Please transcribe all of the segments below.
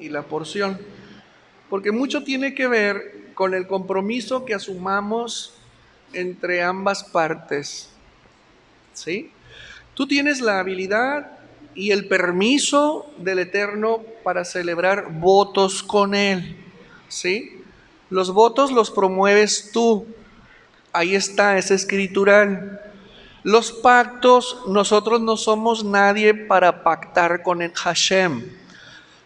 y la porción, porque mucho tiene que ver con el compromiso que asumamos entre ambas partes, ¿sí? Tú tienes la habilidad y el permiso del Eterno para celebrar votos con Él, ¿sí? Los votos los promueves tú, ahí está, es escritural. Los pactos, nosotros no somos nadie para pactar con el Hashem.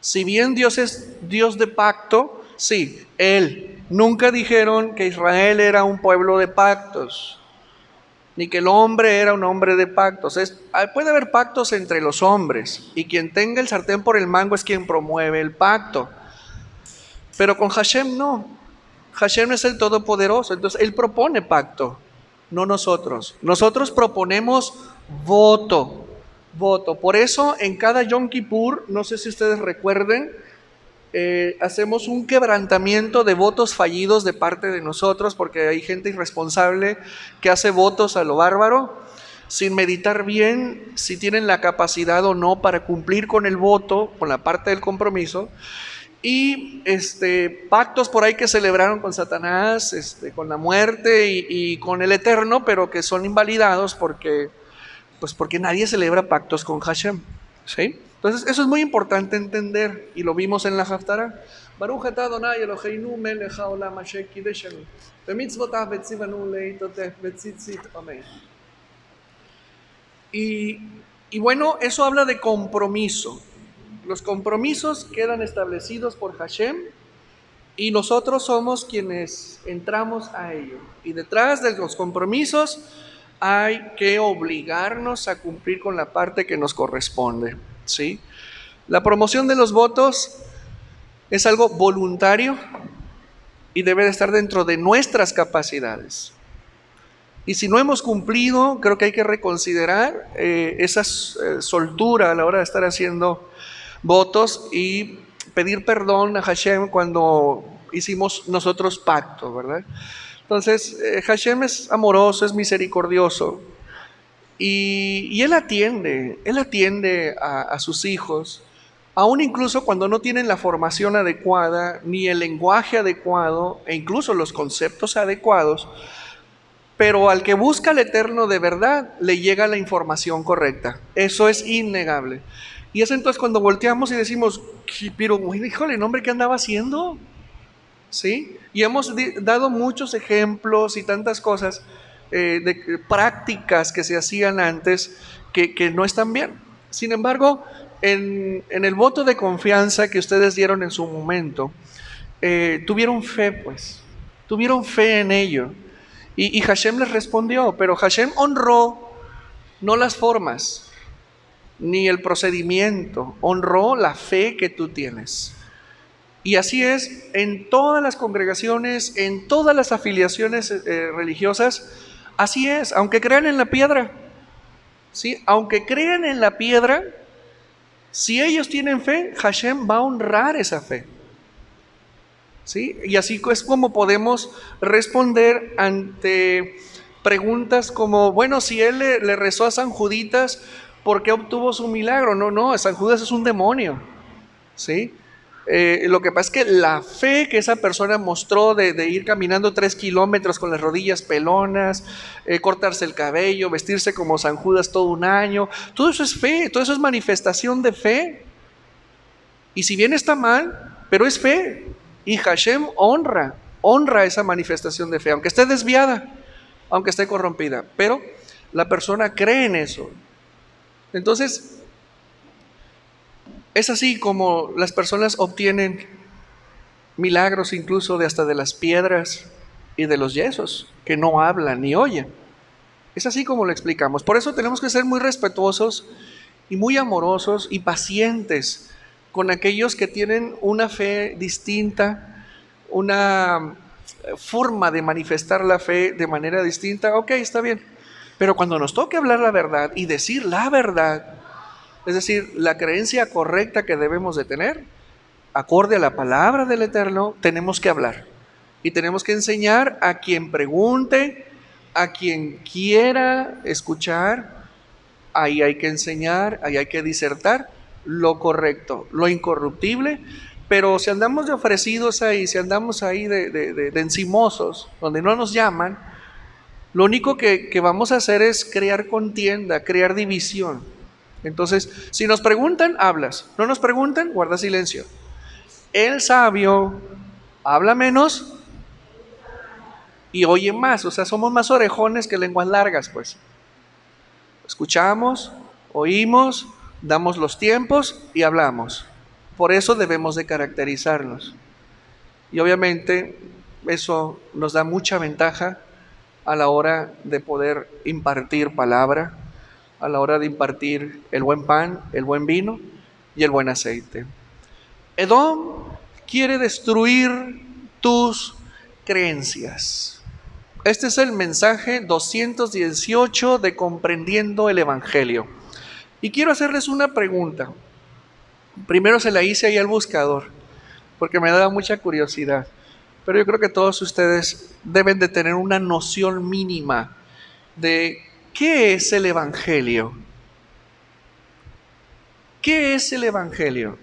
Si bien Dios es Dios de pacto, sí, Él. Nunca dijeron que Israel era un pueblo de pactos, ni que el hombre era un hombre de pactos. Puede haber pactos entre los hombres, y quien tenga el sartén por el mango es quien promueve el pacto. Pero con Hashem no. Hashem es el Todopoderoso, entonces Él propone pacto, no nosotros. Nosotros proponemos voto, voto. Por eso en cada Yom Kippur, no sé si ustedes recuerden, hacemos un quebrantamiento de votos fallidos de parte de nosotros, porque hay gente irresponsable que hace votos a lo bárbaro, sin meditar bien si tienen la capacidad o no para cumplir con el voto, con la parte del compromiso. Y pactos por ahí que celebraron con Satanás, con la muerte y con el Eterno, pero que son invalidados porque nadie celebra pactos con Hashem, ¿sí? Entonces eso es muy importante entender, y lo vimos en la Haftarah. Baruch atah Adonai Eloheinu melech haolam asher kideshanu bemitzvotav vetzivanu leitoteh vetzitzit. Amén. Y bueno, eso habla de compromiso. Los compromisos quedan establecidos por Hashem y nosotros somos quienes entramos a ello. Y detrás de los compromisos hay que obligarnos a cumplir con la parte que nos corresponde, ¿sí? La promoción de los votos es algo voluntario y debe de estar dentro de nuestras capacidades. Y si no hemos cumplido, creo que hay que reconsiderar esa soltura a la hora de estar haciendo votos y pedir perdón a Hashem cuando hicimos nosotros pacto, ¿verdad? Entonces, Hashem es amoroso, es misericordioso, y Él atiende a sus hijos, aún incluso cuando no tienen la formación adecuada, ni el lenguaje adecuado, e incluso los conceptos adecuados, pero al que busca al Eterno de verdad, le llega la información correcta. Eso es innegable. Y es entonces cuando volteamos y decimos, pero híjole, hombre, ¿qué andaba haciendo? ¿Sí? Y hemos dado muchos ejemplos y tantas cosas de prácticas que se hacían antes que no están bien. Sin embargo, en el voto de confianza que ustedes dieron en su momento, tuvieron fe, pues. Tuvieron fe en ello. Y Hashem les respondió, pero Hashem honró no las formas, ni el procedimiento, honró la fe que tú tienes. Y así es en todas las congregaciones, en todas las afiliaciones religiosas, así es, aunque crean en la piedra, ¿sí? Aunque crean en la piedra, si ellos tienen fe, Hashem va a honrar esa fe, ¿sí? Y así es como podemos responder ante preguntas como, bueno, si él le rezó a San Juditas, ¿por qué obtuvo su milagro? No, San Judas es un demonio, ¿sí? Lo que pasa es que la fe que esa persona mostró de ir caminando 3 kilómetros con las rodillas pelonas, cortarse el cabello, vestirse como San Judas todo un año, todo eso es fe, todo eso es manifestación de fe. Y si bien está mal, pero es fe. Y Hashem honra esa manifestación de fe, aunque esté desviada, aunque esté corrompida, pero la persona cree en eso. Entonces, es así como las personas obtienen milagros incluso hasta de las piedras y de los yesos, que no hablan ni oyen. Es así como lo explicamos. Por eso tenemos que ser muy respetuosos y muy amorosos y pacientes con aquellos que tienen una fe distinta, una forma de manifestar la fe de manera distinta. Ok, está bien. Pero cuando nos toque hablar la verdad y decir la verdad, es decir, la creencia correcta que debemos de tener, acorde a la palabra del Eterno, tenemos que hablar. Y tenemos que enseñar a quien pregunte, a quien quiera escuchar. Ahí hay que enseñar, ahí hay que disertar lo correcto, lo incorruptible, Pero si andamos de ofrecidos ahí, si andamos ahí de encimosos, donde no nos llaman, lo único que vamos a hacer es crear contienda, crear división. Entonces, si nos preguntan, hablas. No nos preguntan, guarda silencio. El sabio habla menos y oye más. O sea, somos más orejones que lenguas largas, pues. Escuchamos, oímos, damos los tiempos y hablamos. Por eso debemos de caracterizarnos. Y obviamente eso nos da mucha ventaja a la hora de poder impartir palabra, a la hora de impartir el buen pan, el buen vino y el buen aceite. Edom quiere destruir tus creencias. Este es el mensaje 218 de Comprendiendo el Evangelio. Y quiero hacerles una pregunta. Primero se la hice ahí al buscador, porque me da mucha curiosidad. Pero yo creo que todos ustedes deben de tener una noción mínima de qué es el Evangelio. ¿Qué es el Evangelio?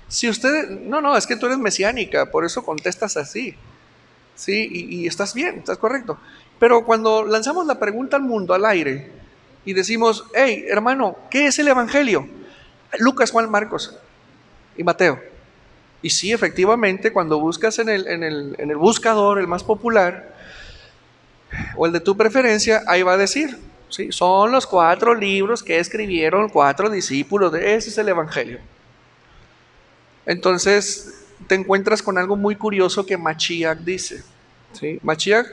Si usted, no, es que tú eres mesiánica, por eso contestas así. Sí, y estás bien, estás correcto. Pero cuando lanzamos la pregunta al mundo, al aire, y decimos, hey, hermano, ¿qué es el Evangelio? Lucas, Juan, Marcos y Mateo. Y sí, efectivamente, cuando buscas en el buscador, el más popular, o el de tu preferencia, ahí va a decir, ¿sí? Son los 4 libros que escribieron 4 discípulos, ese es el Evangelio. Entonces te encuentras con algo muy curioso que Mashiach dice, ¿sí? Mashiach,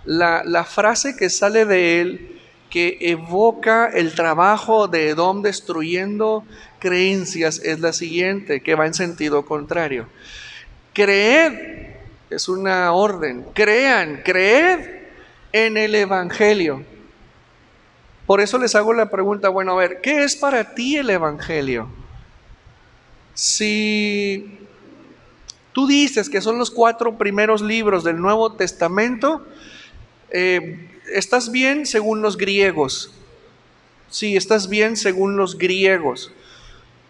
la frase que sale de él, que evoca el trabajo de Edom destruyendo creencias, es la siguiente, que va en sentido contrario. Creed, es una orden, creed en el Evangelio. Por eso les hago la pregunta, bueno, a ver, ¿qué es para ti el Evangelio? Si tú dices que son los 4 primeros libros del Nuevo Testamento, estás bien según los griegos. Sí, estás bien según los griegos.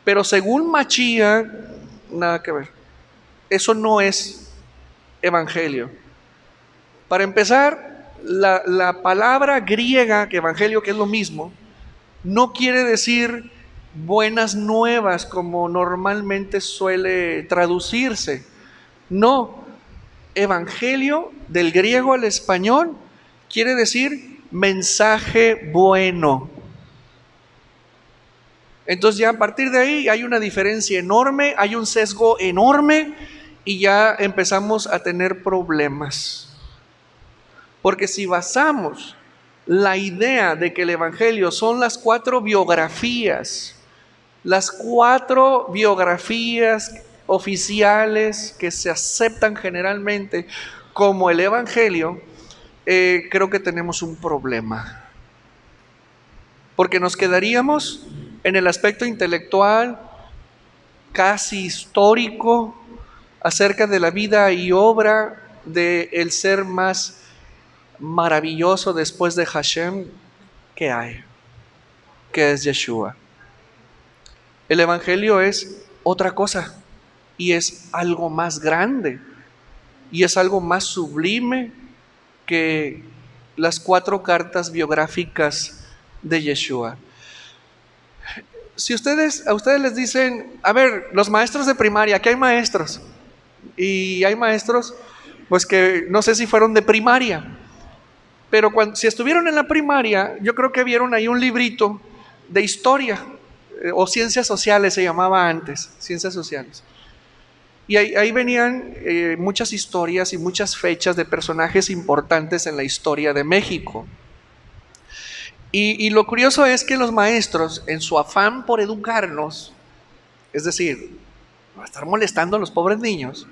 Pero según Mashiach, nada que ver. Eso no es evangelio. Para empezar, la palabra griega, que evangelio, que es lo mismo, no quiere decir buenas nuevas como normalmente suele traducirse. No, evangelio del griego al español quiere decir mensaje bueno. Entonces ya a partir de ahí hay una diferencia enorme, hay un sesgo enorme y ya empezamos a tener problemas. Porque si basamos la idea de que el Evangelio son las 4 biografías, las 4 biografías oficiales que se aceptan generalmente como el Evangelio, creo que tenemos un problema. Porque nos quedaríamos en el aspecto intelectual, casi histórico, acerca de la vida y obra del ser más maravilloso después de Hashem que hay, que es Yeshua. El Evangelio es otra cosa y es algo más grande y es algo más sublime que las 4 cartas biográficas de Yeshua. Si a ustedes les dicen, a ver, los maestros de primaria, aquí hay maestros, y hay maestros, pues que no sé si fueron de primaria, pero si estuvieron en la primaria, yo creo que vieron ahí un librito de historia, o ciencias sociales se llamaba antes, ciencias sociales. Y ahí venían muchas historias y muchas fechas de personajes importantes en la historia de México. Y lo curioso es que los maestros, en su afán por educarnos, es decir, no estar molestando a los pobres niños,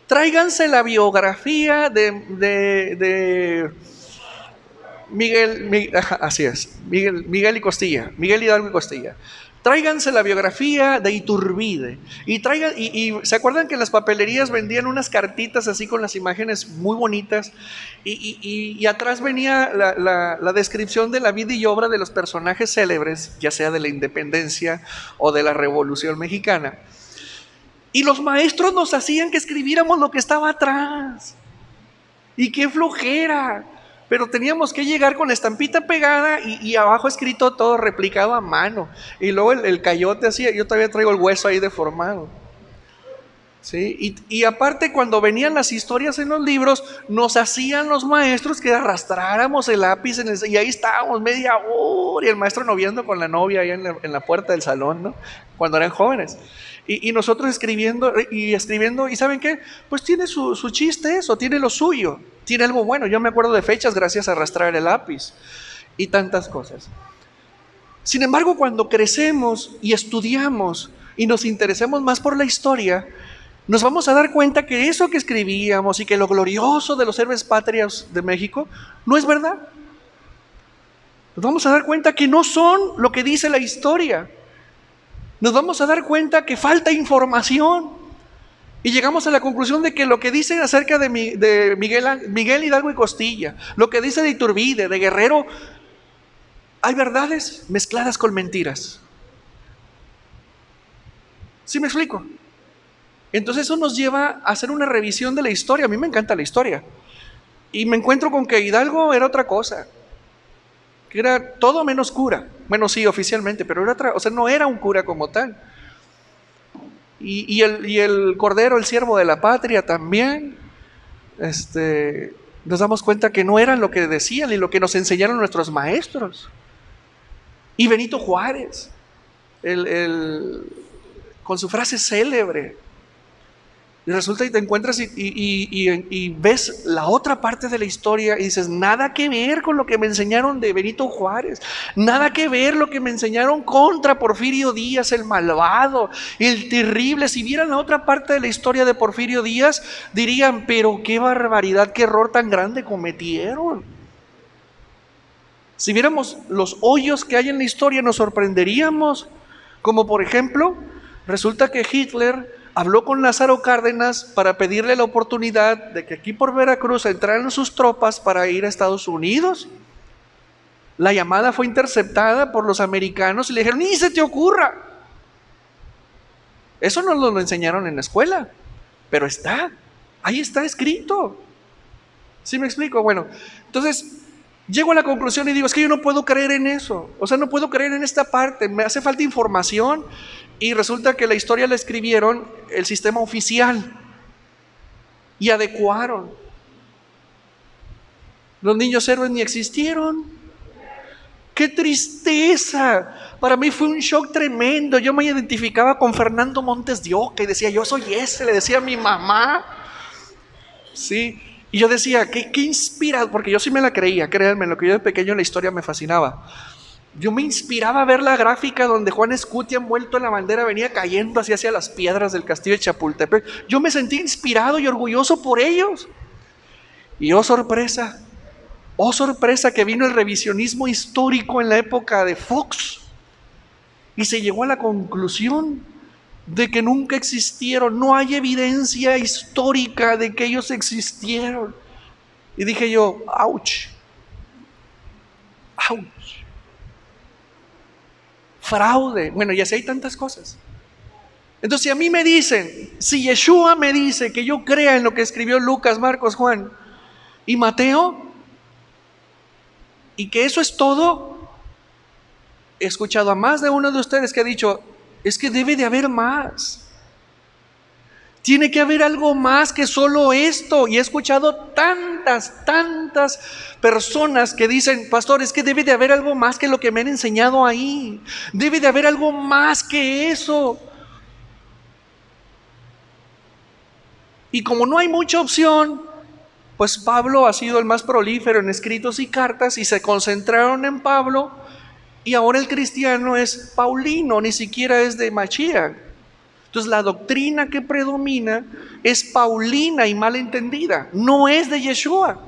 tráiganse la biografía de Miguel, así es, Miguel y Costilla, Miguel Hidalgo y Costilla. Tráiganse la biografía de Iturbide. Y ¿se acuerdan que en las papelerías vendían unas cartitas así con las imágenes muy bonitas? Y atrás venía la descripción de la vida y obra de los personajes célebres, ya sea de la independencia o de la Revolución Mexicana. Y los maestros nos hacían que escribiéramos lo que estaba atrás. Y qué flojera. Pero teníamos que llegar con la estampita pegada y abajo escrito todo, replicado a mano. Y luego el cayote así, yo todavía traigo el hueso ahí deformado. ¿Sí? Y aparte, cuando venían las historias en los libros, nos hacían los maestros que arrastráramos el lápiz y ahí estábamos media hora, y el maestro noviando con la novia ahí en la puerta del salón, ¿no? Cuando eran jóvenes. Y nosotros escribiendo, y ¿saben qué? Pues tiene su chiste eso, tiene lo suyo, tiene algo bueno. Yo me acuerdo de fechas gracias a arrastrar el lápiz y tantas cosas. Sin embargo, cuando crecemos y estudiamos y nos interesamos más por la historia, nos vamos a dar cuenta que eso que escribíamos y que lo glorioso de los héroes patrios de México no es verdad. Nos vamos a dar cuenta que no son lo que dice la historia. Nos vamos a dar cuenta que falta información. Y llegamos a la conclusión de que lo que dicen acerca de Miguel Hidalgo y Costilla, lo que dice de Iturbide, de Guerrero, hay verdades mezcladas con mentiras. ¿Sí me explico? Entonces eso nos lleva a hacer una revisión de la historia. A mí me encanta la historia. Y me encuentro con que Hidalgo era otra cosa. Que era todo menos cura. Bueno, sí, oficialmente, pero era otra, o sea, no era un cura como tal. Y el Cordero, el siervo de la patria también, nos damos cuenta que no eran lo que decían y lo que nos enseñaron nuestros maestros. Y Benito Juárez, con su frase célebre, y resulta y te encuentras y ves la otra parte de la historia y dices, nada que ver con lo que me enseñaron de Benito Juárez, nada que ver lo que me enseñaron contra Porfirio Díaz, el malvado, el terrible. Si vieran la otra parte de la historia de Porfirio Díaz, dirían, pero qué barbaridad, qué error tan grande cometieron. Si viéramos los hoyos que hay en la historia, nos sorprenderíamos. Como por ejemplo, resulta que Hitler habló con Lázaro Cárdenas para pedirle la oportunidad de que aquí por Veracruz entraran sus tropas para ir a Estados Unidos. La llamada fue interceptada por los americanos y le dijeron, ¡ni se te ocurra! Eso no lo enseñaron en la escuela, pero ahí está escrito. ¿Sí me explico? Bueno, entonces llego a la conclusión y digo, es que yo no puedo creer en eso. O sea, no puedo creer en esta parte, me hace falta información. Y resulta que la historia la escribieron el sistema oficial y adecuaron. Los niños héroes ni existieron. ¡Qué tristeza! Para mí fue un shock tremendo. Yo me identificaba con Fernando Montes de Oca y decía, yo soy ese, le decía a mi mamá. Sí, y yo decía, qué inspirado, porque yo sí me la creía, créanme, lo que yo de pequeño en la historia me fascinaba. Yo me inspiraba a ver la gráfica donde Juan Escutia, envuelto en la bandera, venía cayendo así hacia las piedras del castillo de Chapultepec. Yo me sentí inspirado y orgulloso por ellos. Y oh sorpresa que vino el revisionismo histórico en la época de Fox. Y se llegó a la conclusión de que nunca existieron. No hay evidencia histórica de que ellos existieron. Y dije yo, ouch. Fraude. Bueno, y así hay tantas cosas. Entonces, si a mí me dicen, si Yeshua me dice que yo crea en lo que escribió Lucas, Marcos, Juan y Mateo, y que eso es todo, he escuchado a más de uno de ustedes que ha dicho, es que debe de haber más. Tiene que haber algo más que solo esto. Y he escuchado tantas personas que dicen, pastor, es que debe de haber algo más que lo que me han enseñado ahí. Debe de haber algo más que eso. Y como no hay mucha opción, pues Pablo ha sido el más prolífero en escritos y cartas y se concentraron en Pablo. Y ahora el cristiano es paulino, ni siquiera es de Mashiach. Entonces la doctrina que predomina es paulina y mal entendida, no es de Yeshua.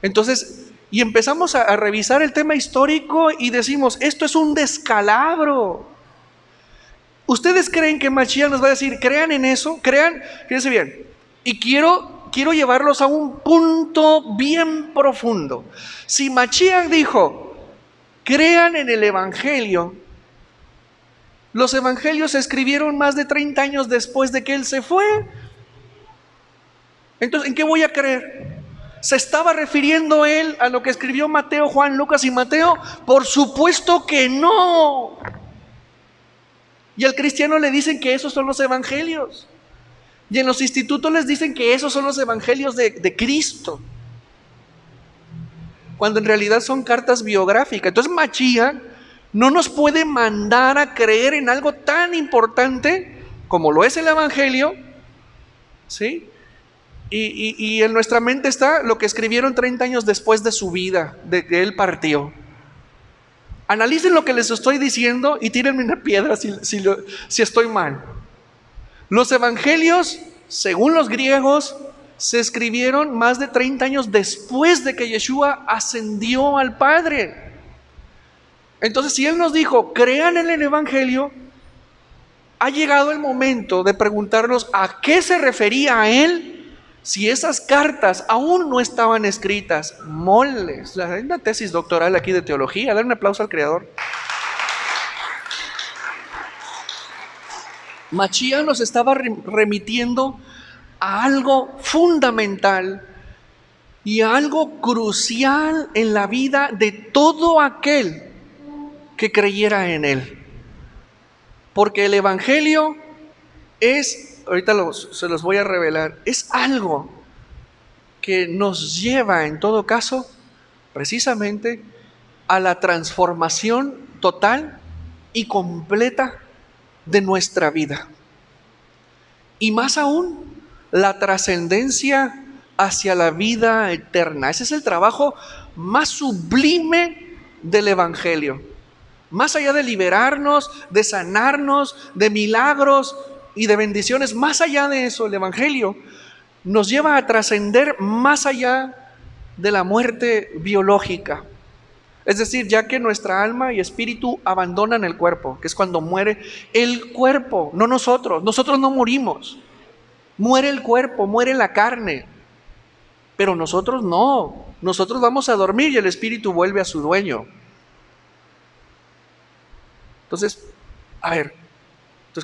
Entonces, y empezamos a revisar el tema histórico y decimos, esto es un descalabro. ¿Ustedes creen que Mashiach nos va a decir, crean en eso? Crean, fíjense bien, y quiero llevarlos a un punto bien profundo. Si Mashiach dijo, crean en el Evangelio, Los evangelios se escribieron más de 30 años después de que Él se fue. Entonces, ¿en qué voy a creer? ¿Se estaba refiriendo Él a lo que escribió Mateo, Juan, Lucas y Mateo? Por supuesto que no. Y al cristiano le dicen que esos son los evangelios. Y en los institutos les dicen que esos son los evangelios de Cristo, cuando en realidad son cartas biográficas. Entonces Mashiach no nos puede mandar a creer en algo tan importante como lo es el evangelio, ¿sí? Y en nuestra mente está lo que escribieron 30 años después de su vida, de que Él partió. Analicen lo que les estoy diciendo y tírenme una piedra si estoy mal. Los evangelios, según los griegos, se escribieron más de 30 años después de que Yeshua ascendió al Padre. Entonces, si Él nos dijo, crean en el evangelio, ha llegado el momento de preguntarnos a qué se refería a Él si esas cartas aún no estaban escritas. Moles, hay una tesis doctoral aquí de teología. Dar un aplauso al Creador. Mashiach nos estaba remitiendo a algo fundamental y a algo crucial en la vida de todo aquel que creyera en Él. Porque el evangelio es, ahorita se los voy a revelar, es algo que nos lleva en todo caso precisamente a la transformación total y completa de nuestra vida. Y más aún, la trascendencia hacia la vida eterna. Ese es el trabajo más sublime del evangelio. Más allá de liberarnos, de sanarnos, de milagros y de bendiciones, más allá de eso, el evangelio nos lleva a trascender más allá de la muerte biológica. Es decir, ya que nuestra alma y espíritu abandonan el cuerpo, que es cuando muere el cuerpo, no nosotros. Nosotros no morimos. Muere el cuerpo, muere la carne. Pero nosotros no. Nosotros vamos a dormir y el espíritu vuelve a su dueño. Entonces,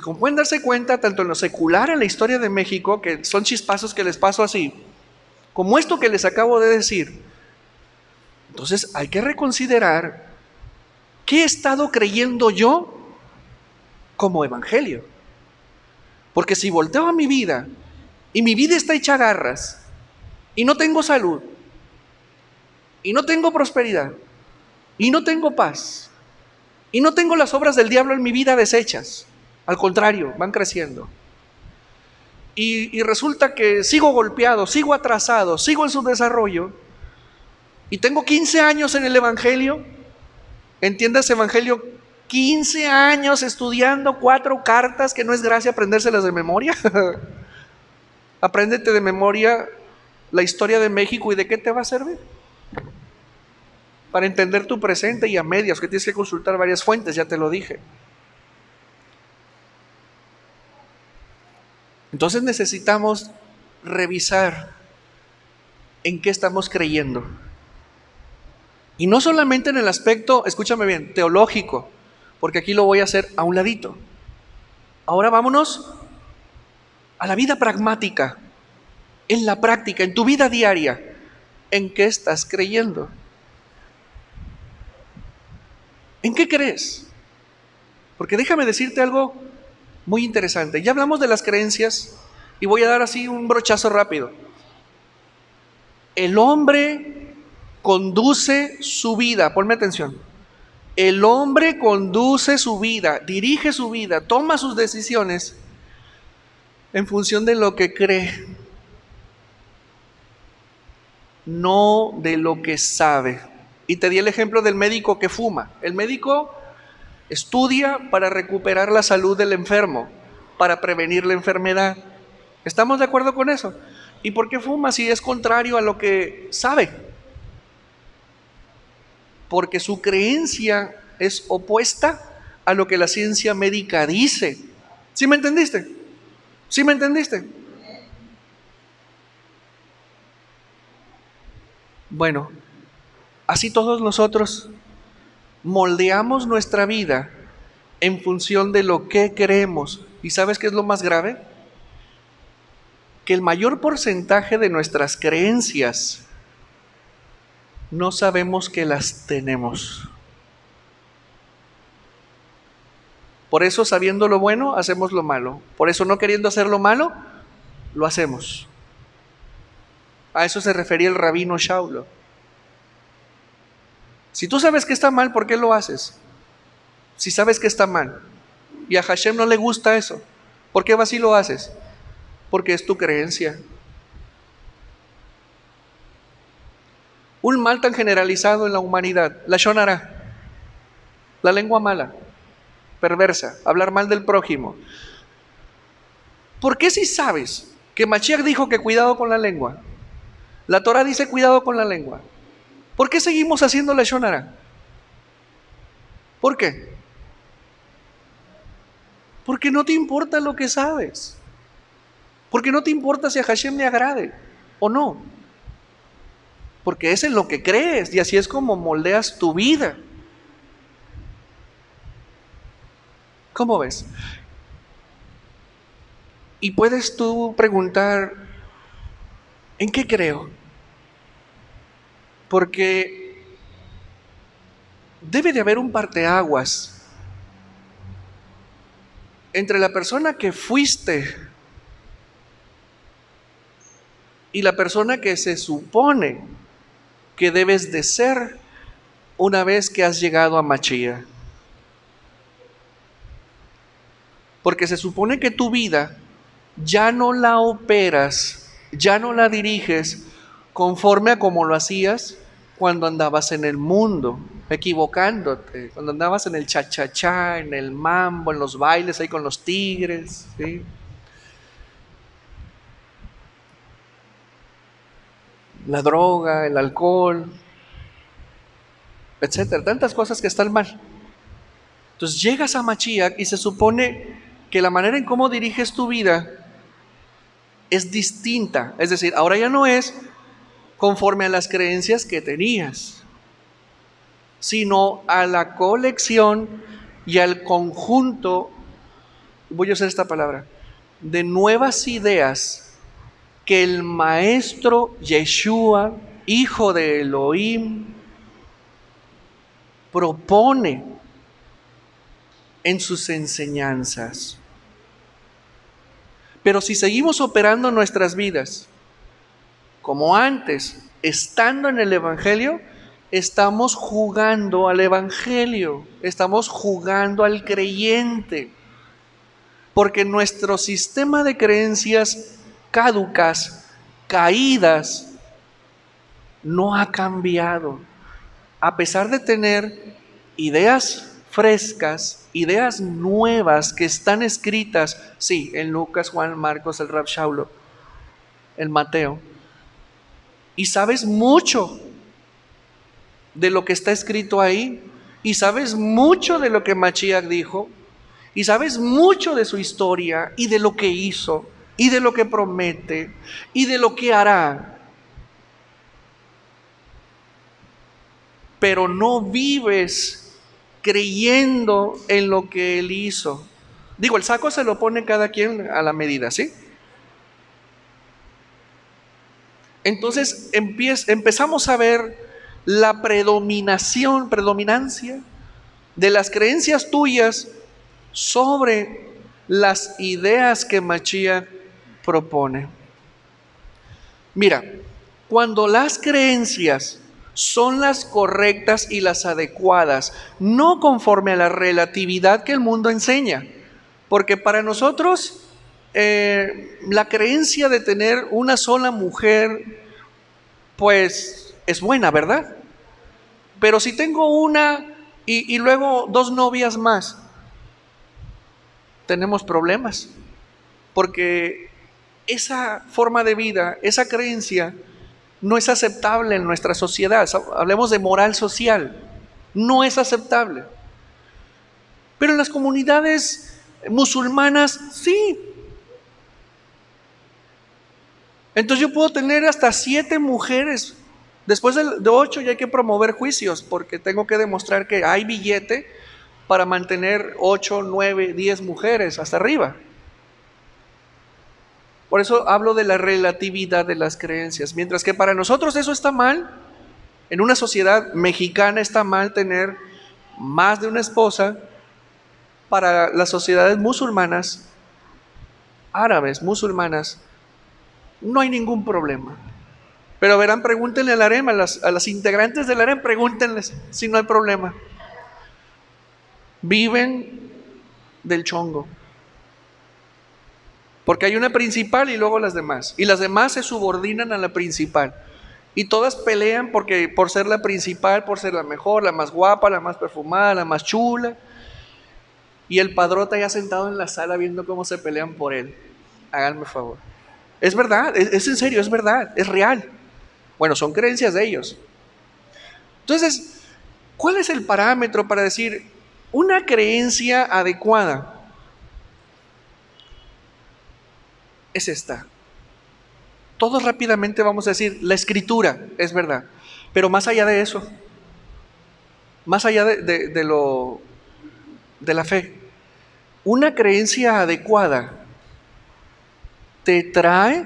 como pueden darse cuenta, tanto en lo secular, en la historia de México, que son chispazos que les paso así, como esto que les acabo de decir, entonces hay que reconsiderar qué he estado creyendo yo como evangelio. Porque si volteo a mi vida y mi vida está hecha garras y no tengo salud y no tengo prosperidad y no tengo paz y no tengo las obras del diablo en mi vida deshechas, al contrario, van creciendo, y resulta que sigo golpeado, sigo atrasado, sigo en su desarrollo, y tengo 15 años en el evangelio, entiendas evangelio, 15 años estudiando 4 cartas, que no es gracia aprendérselas de memoria. Apréndete de memoria la historia de México, ¿y de qué te va a servir? Para entender tu presente y a medias, que tienes que consultar varias fuentes, ya te lo dije. Entonces necesitamos revisar en qué estamos creyendo. Y no solamente en el aspecto, escúchame bien, teológico, porque aquí lo voy a hacer a un ladito. Ahora vámonos a la vida pragmática, en la práctica, en tu vida diaria. ¿En qué estás creyendo? ¿En qué crees? Porque déjame decirte algo muy interesante. Ya hablamos de las creencias y voy a dar así un brochazo rápido. El hombre conduce su vida, ponme atención. El hombre conduce su vida, dirige su vida, toma sus decisiones en función de lo que cree, no de lo que sabe. Y te di el ejemplo del médico que fuma. El médico estudia para recuperar la salud del enfermo, para prevenir la enfermedad. ¿Estamos de acuerdo con eso? ¿Y por qué fuma si es contrario a lo que sabe? Porque su creencia es opuesta a lo que la ciencia médica dice. ¿Sí me entendiste? ¿Sí me entendiste? Bueno, así todos nosotros moldeamos nuestra vida en función de lo que creemos. ¿Y sabes qué es lo más grave? Que el mayor porcentaje de nuestras creencias no sabemos que las tenemos. Por eso, sabiendo lo bueno, hacemos lo malo. Por eso, no queriendo hacer lo malo, lo hacemos. A eso se refería el rabino Shaulo. Si tú sabes que está mal, ¿por qué lo haces? Si sabes que está mal. Y a Hashem no le gusta eso. ¿Por qué vas y lo haces? Porque es tu creencia. Un mal tan generalizado en la humanidad, la Lashon Hara, la lengua mala, perversa, hablar mal del prójimo. ¿Por qué si sabes que Mashiach dijo que cuidado con la lengua? La Torah dice cuidado con la lengua. ¿Por qué seguimos haciendo la Lashon Hara? ¿Por qué? Porque no te importa lo que sabes. Porque no te importa si a Hashem le agrade o no. Porque es en lo que crees y así es como moldeas tu vida. ¿Cómo ves? Y puedes tú preguntar, ¿en qué creo? Porque debe de haber un parteaguas entre la persona que fuiste y la persona que se supone que debes de ser una vez que has llegado a Mashiach. Porque se supone que tu vida ya no la operas, ya no la diriges conforme a como lo hacías cuando andabas en el mundo, equivocándote, cuando andabas en el cha-cha-cha, en el mambo, en los bailes ahí con los tigres, ¿sí? La droga, el alcohol, etcétera, tantas cosas que están mal. Entonces llegas a Mashiach y se supone que la manera en cómo diriges tu vida es distinta. Es decir, ahora ya no es conforme a las creencias que tenías, sino a la colección y al conjunto, voy a usar esta palabra, de nuevas ideas que el maestro Yeshua, hijo de Elohim, propone en sus enseñanzas. Pero si seguimos operando nuestras vidas como antes, estando en el Evangelio, estamos jugando al Evangelio, estamos jugando al creyente, porque nuestro sistema de creencias caducas, caídas, no ha cambiado, a pesar de tener ideas frescas, ideas nuevas que están escritas, sí, en Lucas, Juan, Marcos, el Rab Shaulo, el Mateo. Y sabes mucho de lo que está escrito ahí, y sabes mucho de lo que Mashiach dijo, y sabes mucho de su historia, y de lo que hizo, y de lo que promete, y de lo que hará. Pero no vives creyendo en lo que Él hizo. Digo, el saco se lo pone cada quien a la medida, ¿sí? Entonces empezamos a ver la predominancia de las creencias tuyas sobre las ideas que Mashiach propone. Mira, cuando las creencias son las correctas y las adecuadas, no conforme a la relatividad que el mundo enseña, porque para nosotros la creencia de tener una sola mujer, pues es buena, ¿verdad? Pero si tengo una y luego dos novias más, tenemos problemas, porque esa forma de vida, esa creencia, no es aceptable en nuestra sociedad. Hablemos de moral social, no es aceptable. Pero en las comunidades musulmanas, sí. Entonces yo puedo tener hasta 7 mujeres. Después de 8 ya hay que promover juicios, porque tengo que demostrar que hay billete para mantener 8, 9, 10 mujeres hasta arriba. Por eso hablo de la relatividad de las creencias. Mientras que para nosotros eso está mal, en una sociedad mexicana está mal tener más de una esposa. Para las sociedades musulmanas, árabes, musulmanas, no hay ningún problema. Pero verán, pregúntenle al harem, a las integrantes del harem, pregúntenles si no hay problema. Viven del chongo. Porque hay una principal y luego las demás. Y las demás se subordinan a la principal. Y todas pelean por ser la principal, por ser la mejor, la más guapa, la más perfumada, la más chula. Y el padrota ya sentado en la sala viendo cómo se pelean por él. Háganme favor. Es verdad, es en serio, es verdad, es real. Bueno, son creencias de ellos. Entonces, ¿cuál es el parámetro para decir una creencia adecuada? Es esta. Todos rápidamente vamos a decir, la escritura, es verdad. Pero más allá de eso, más allá de la fe, una creencia adecuada te trae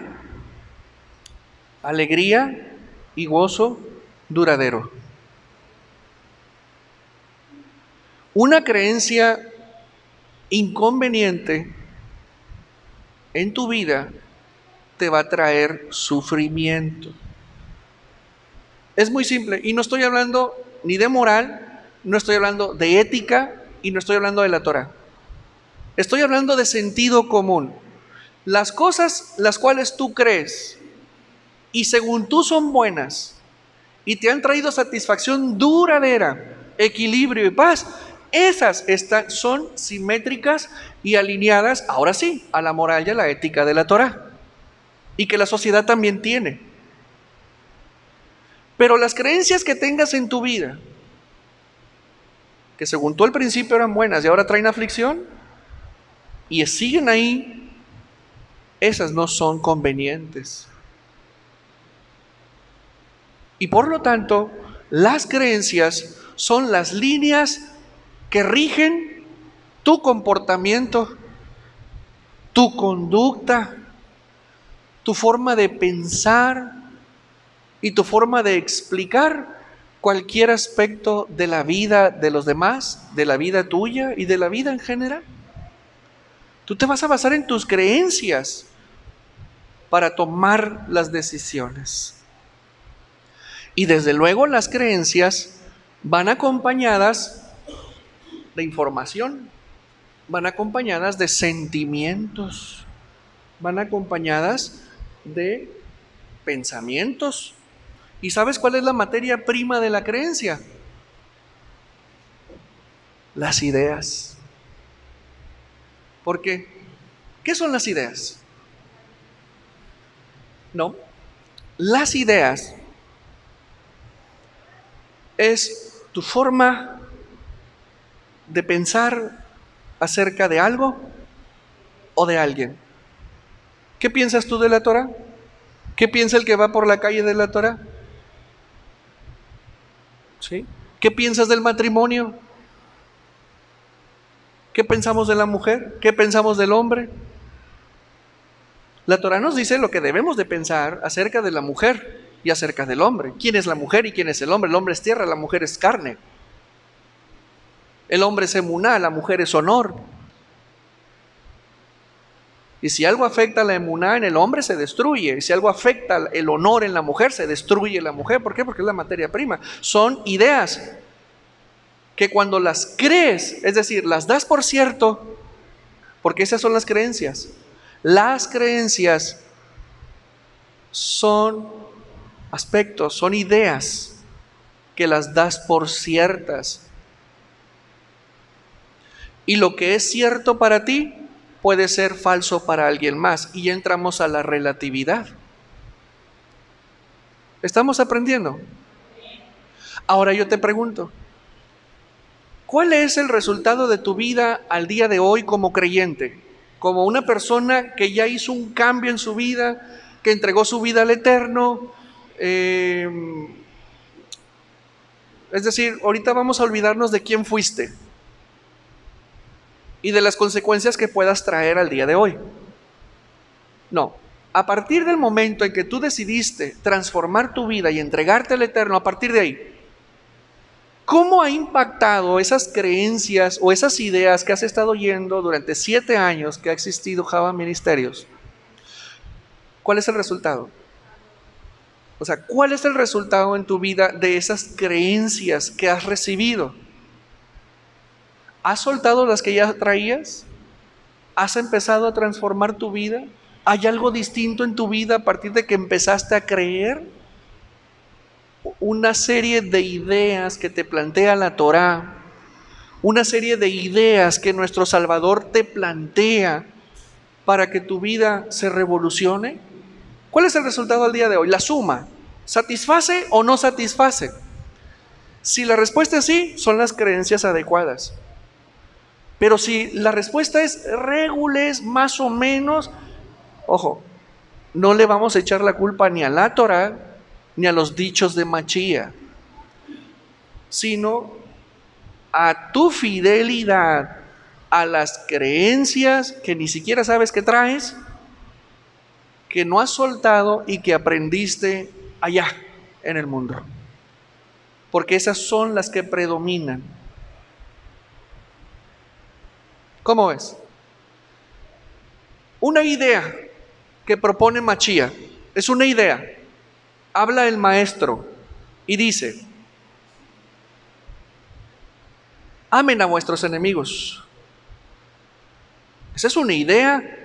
alegría y gozo duradero. Una creencia inconveniente en tu vida te va a traer sufrimiento. Es muy simple, y no estoy hablando ni de moral, no estoy hablando de ética y no estoy hablando de la Torah. Estoy hablando de sentido común. Las cosas las cuales tú crees y según tú son buenas y te han traído satisfacción duradera, equilibrio y paz, esas son simétricas y alineadas, ahora sí, a la moral y a la ética de la Torah, y que la sociedad también tiene. Pero las creencias que tengas en tu vida, que según tú al principio eran buenas y ahora traen aflicción, y siguen ahí, esas no son convenientes. Y por lo tanto, las creencias son las líneas que rigen tu comportamiento, tu conducta, tu forma de pensar y tu forma de explicar cualquier aspecto de la vida de los demás, de la vida tuya y de la vida en general. Tú te vas a basar en tus creencias para tomar las decisiones. Y desde luego las creencias van acompañadas de información, van acompañadas de sentimientos, van acompañadas de pensamientos. ¿Y sabes cuál es la materia prima de la creencia? Las ideas. ¿Por qué? ¿Qué son las ideas? No, las ideas es tu forma de pensar acerca de algo o de alguien. ¿Qué piensas tú de la Torah? ¿Qué piensa el que va por la calle de la Torah? ¿Sí? ¿Qué piensas del matrimonio? ¿Qué pensamos de la mujer? ¿Qué pensamos del hombre? La Torah nos dice lo que debemos de pensar acerca de la mujer y acerca del hombre. ¿Quién es la mujer y quién es el hombre? El hombre es tierra, la mujer es carne. El hombre es emuná, la mujer es honor. Y si algo afecta a la emuná en el hombre, se destruye. Y si algo afecta el honor en la mujer, se destruye la mujer. ¿Por qué? Porque es la materia prima. Son ideas que cuando las crees, es decir, las das por cierto, porque esas son las creencias. Las creencias son aspectos, son ideas que las das por ciertas. Y lo que es cierto para ti puede ser falso para alguien más. Y entramos a la relatividad. ¿Estamos aprendiendo? Ahora yo te pregunto, ¿cuál es el resultado de tu vida al día de hoy como creyente? Como una persona que ya hizo un cambio en su vida, que entregó su vida al Eterno. Es decir, ahorita vamos a olvidarnos de quién fuiste. y de las consecuencias que puedas traer al día de hoy. No, a partir del momento en que tú decidiste transformar tu vida y entregarte al Eterno, a partir de ahí, ¿cómo ha impactado esas creencias o esas ideas que has estado oyendo durante 7 años que ha existido Java Ministerios? ¿Cuál es el resultado? O sea, ¿cuál es el resultado en tu vida de esas creencias que has recibido? ¿Has soltado las que ya traías? ¿Has empezado a transformar tu vida? ¿Hay algo distinto en tu vida a partir de que empezaste a creer? Una serie de ideas que te plantea la Torá, una serie de ideas que nuestro Salvador te plantea para que tu vida se revolucione. ¿Cuál es el resultado al día de hoy? La suma, ¿satisface o no satisface? Si la respuesta es sí, son las creencias adecuadas. Pero si la respuesta es regules, más o menos, ojo, no le vamos a echar la culpa ni a la Torá ni a los dichos de Machía, sino a tu fidelidad a las creencias que ni siquiera sabes que traes, que no has soltado y que aprendiste allá en el mundo. Porque esas son las que predominan. ¿Cómo es? Una idea que propone Machía, es una idea. Habla el maestro y dice: amen a vuestros enemigos. Esa es una idea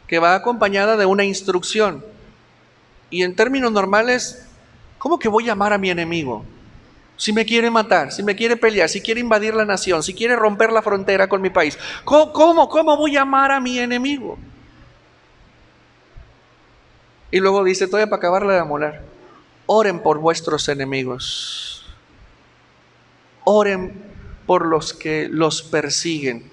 que va acompañada de una instrucción. Y en términos normales, ¿cómo que voy a amar a mi enemigo? Si me quiere matar, si me quiere pelear, si quiere invadir la nación, si quiere romper la frontera con mi país, ¿cómo voy a amar a mi enemigo? Y luego dice, todavía para acabarla de amolar: oren por vuestros enemigos. Oren por los que los persiguen.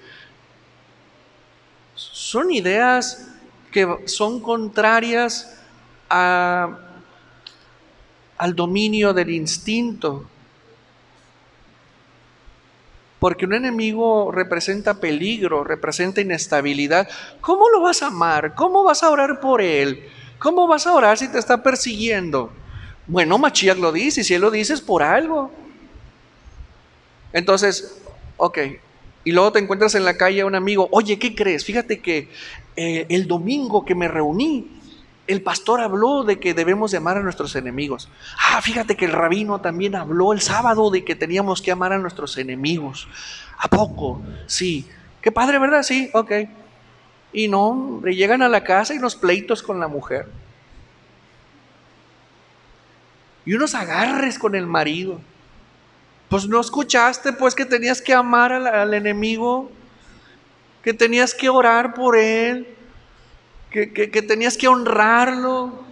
Son ideas que son contrarias al dominio del instinto. Porque un enemigo representa peligro, representa inestabilidad. ¿Cómo lo vas a amar? ¿Cómo vas a orar por él? ¿Cómo vas a orar si te está persiguiendo? Bueno, Mashiach lo dice, y si él lo dice es por algo. Entonces, ok, y luego te encuentras en la calle a un amigo: oye, ¿qué crees? Fíjate que el domingo que me reuní, el pastor habló de que debemos de amar a nuestros enemigos. Fíjate que el rabino también habló el sábado de que teníamos que amar a nuestros enemigos. ¿A poco? Sí. Qué padre, ¿verdad? Sí, ok. Y no, le llegan a la casa y unos pleitos con la mujer. Y unos agarres con el marido. Pues no escuchaste pues que tenías que amar al enemigo, que tenías que orar por él, que tenías que honrarlo,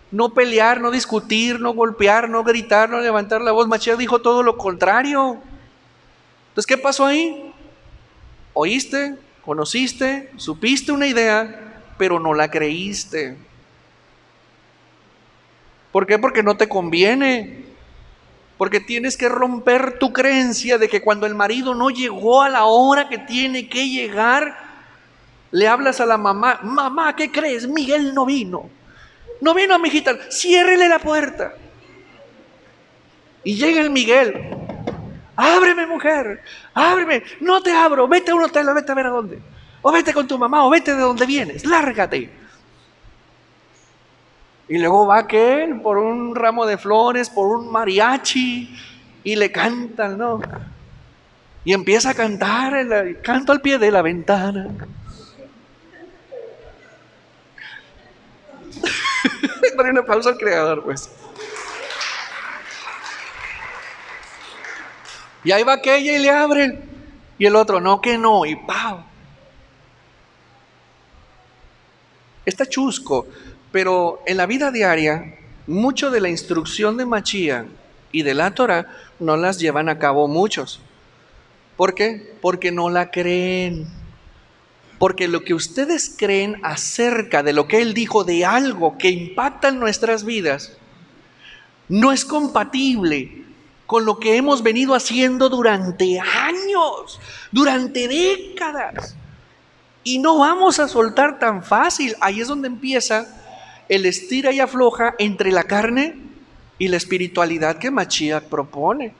no pelear, no discutir, no golpear, no gritar, no levantar la voz. Mashiach dijo todo lo contrario. Entonces, ¿qué pasó ahí? Oíste, conociste, supiste una idea, pero no la creíste. ¿Por qué? Porque no te conviene. Porque tienes que romper tu creencia de que cuando el marido no llegó a la hora que tiene que llegar, le hablas a la mamá: mamá, ¿qué crees? Miguel no vino. No vino, mijita, ciérrele la puerta. Y llega el Miguel: ábreme, mujer, ábreme. No te abro, vete a un hotel, vete a ver a dónde. O vete con tu mamá, o vete de donde vienes, lárgate. Y luego va aquel por un ramo de flores, por un mariachi, y le cantan, ¿no? Y empieza a cantar el canto al pie de la ventana. Dale una pausa al creador, pues. Y ahí va aquella y le abren. Y el otro: no, que no. Y ¡pau! Está chusco, pero en la vida diaria, mucho de la instrucción de Mashiach y de la Torah no las llevan a cabo muchos. ¿Por qué? Porque no la creen. Porque lo que ustedes creen acerca de lo que Él dijo, de algo que impacta en nuestras vidas, no es compatible con lo que hemos venido haciendo durante años, durante décadas. Y no vamos a soltar tan fácil. Ahí es donde empieza el estira y afloja entre la carne y la espiritualidad que Mashiach propone.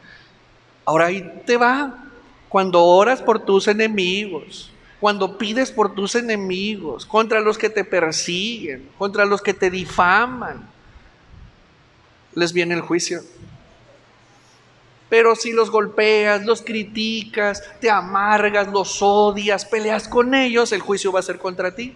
Ahora ahí te va. Cuando oras por tus enemigos, cuando pides por tus enemigos, contra los que te persiguen, contra los que te difaman, les viene el juicio. Pero si los golpeas, los criticas, te amargas, los odias, peleas con ellos, el juicio va a ser contra ti,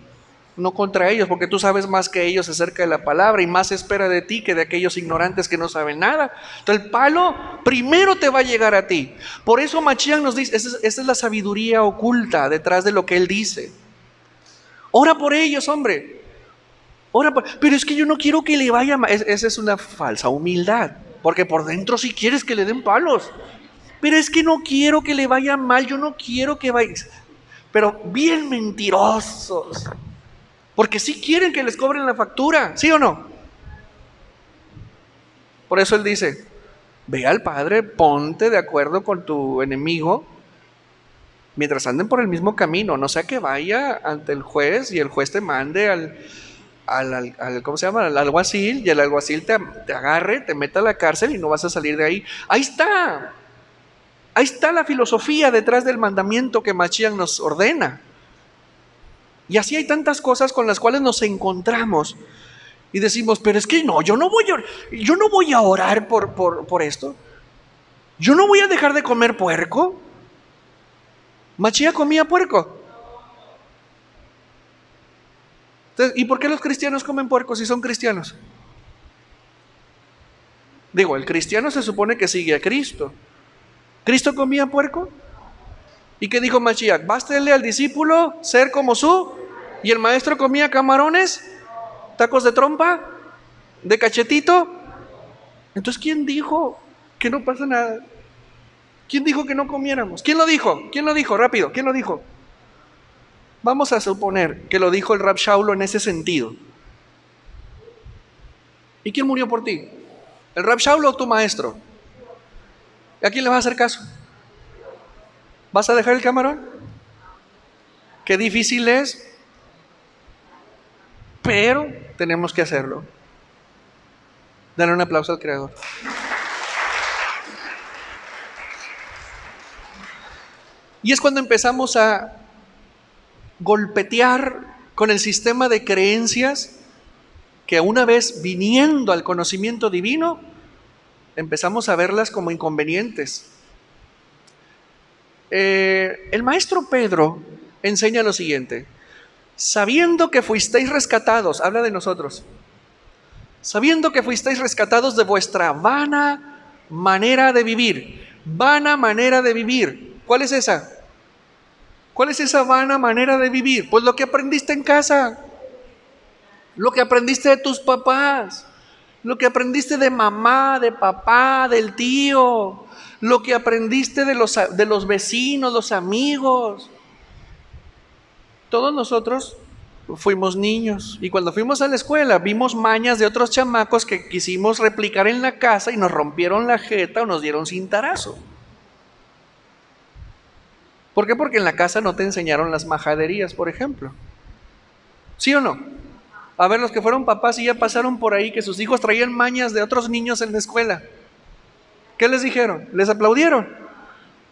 no contra ellos, porque tú sabes más que ellos acerca de la palabra y más se espera de ti que de aquellos ignorantes que no saben nada. Entonces el palo primero te va a llegar a ti. Por eso Mashiach nos dice, esa es la sabiduría oculta detrás de lo que él dice. Ora por ellos, hombre. Pero es que yo no quiero que le vaya mal. Esa es una falsa humildad, porque por dentro sí quieres que le den palos. Pero es que no quiero que le vaya mal, yo no quiero que vaya. Pero bien mentirosos. Porque sí quieren que les cobren la factura, ¿sí o no? Por eso él dice, ve al Padre, ponte de acuerdo con tu enemigo, mientras anden por el mismo camino, no sea que vaya ante el juez y el juez te mande al ¿cómo se llama? Al alguacil, y el alguacil te agarre, te meta a la cárcel y no vas a salir de ahí. Ahí está la filosofía detrás del mandamiento que Mashiach nos ordena. Y así hay tantas cosas con las cuales nos encontramos y decimos, pero es que no, yo no voy a orar por esto. Yo no voy a dejar de comer puerco. Mashiach comía puerco. Entonces, ¿y por qué los cristianos comen puerco si son cristianos? Digo, el cristiano se supone que sigue a Cristo. ¿Cristo comía puerco? ¿Y qué dijo Mashiach? Bástele al discípulo ser como su... ¿Y el maestro comía camarones? ¿Tacos de trompa? ¿De cachetito? Entonces, ¿quién dijo que no pasa nada? ¿Quién dijo que no comiéramos? ¿Quién lo dijo? ¿Quién lo dijo? Rápido, ¿quién lo dijo? Vamos a suponer que lo dijo el Rab Shaulo en ese sentido. ¿Y quién murió por ti? ¿El Rab Shaulo o tu maestro? ¿A quién le vas a hacer caso? ¿Vas a dejar el camarón? Qué difícil es, pero tenemos que hacerlo. Dale un aplauso al Creador. Y es cuando empezamos a golpetear con el sistema de creencias que una vez viniendo al conocimiento divino, empezamos a verlas como inconvenientes. El maestro Pedro enseña lo siguiente: sabiendo que fuisteis rescatados, habla de nosotros, sabiendo que fuisteis rescatados de vuestra vana manera de vivir. Vana manera de vivir. ¿Cuál es esa? ¿Cuál es esa vana manera de vivir? Pues lo que aprendiste en casa, lo que aprendiste de tus papás, lo que aprendiste de mamá, de papá, del tío, lo que aprendiste de los vecinos, los amigos. Todos nosotros fuimos niños y cuando fuimos a la escuela vimos mañas de otros chamacos que quisimos replicar en la casa y nos rompieron la jeta o nos dieron cintarazo. ¿Por qué? Porque en la casa no te enseñaron las majaderías, por ejemplo. ¿Sí o no? A ver, los que fueron papás y ya pasaron por ahí que sus hijos traían mañas de otros niños en la escuela, ¿qué les dijeron? ¿Les aplaudieron?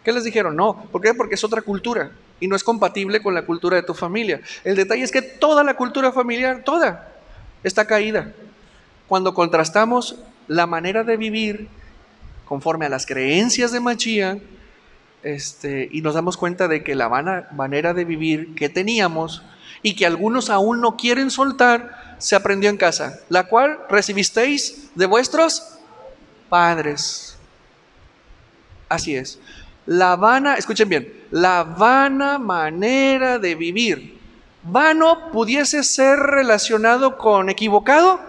¿Qué les dijeron? No. ¿Por qué? Porque es otra cultura y no es compatible con la cultura de tu familia. El detalle es que toda la cultura familiar, toda, está caída. Cuando contrastamos la manera de vivir conforme a las creencias de Mashiach, y nos damos cuenta de que la vana manera de vivir que teníamos y que algunos aún no quieren soltar, se aprendió en casa, la cual recibisteis de vuestros padres. Así es. La vana, escuchen bien, la vana manera de vivir. Vano pudiese ser relacionado con equivocado,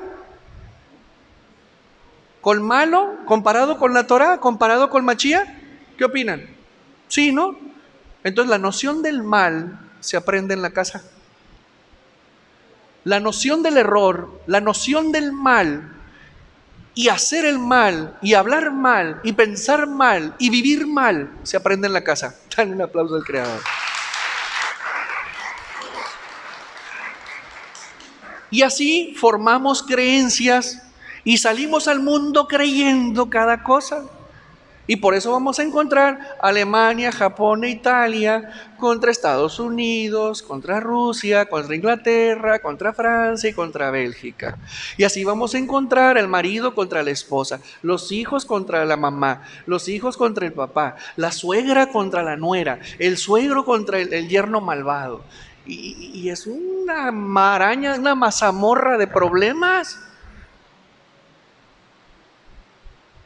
con malo, comparado con la Torah, comparado con Mashiach. ¿Qué opinan? Sí, ¿no? Entonces la noción del mal se aprende en la casa. La noción del error, la noción del mal y hacer el mal, y hablar mal, y pensar mal, y vivir mal, se aprende en la casa. Dale un aplauso al Creador. Y así formamos creencias y salimos al mundo creyendo cada cosa. Y por eso vamos a encontrar Alemania, Japón e Italia contra Estados Unidos, contra Rusia, contra Inglaterra, contra Francia y contra Bélgica. Y así vamos a encontrar el marido contra la esposa, los hijos contra la mamá, los hijos contra el papá, la suegra contra la nuera, el suegro contra el yerno malvado. Y es una maraña, una mazamorra de problemas.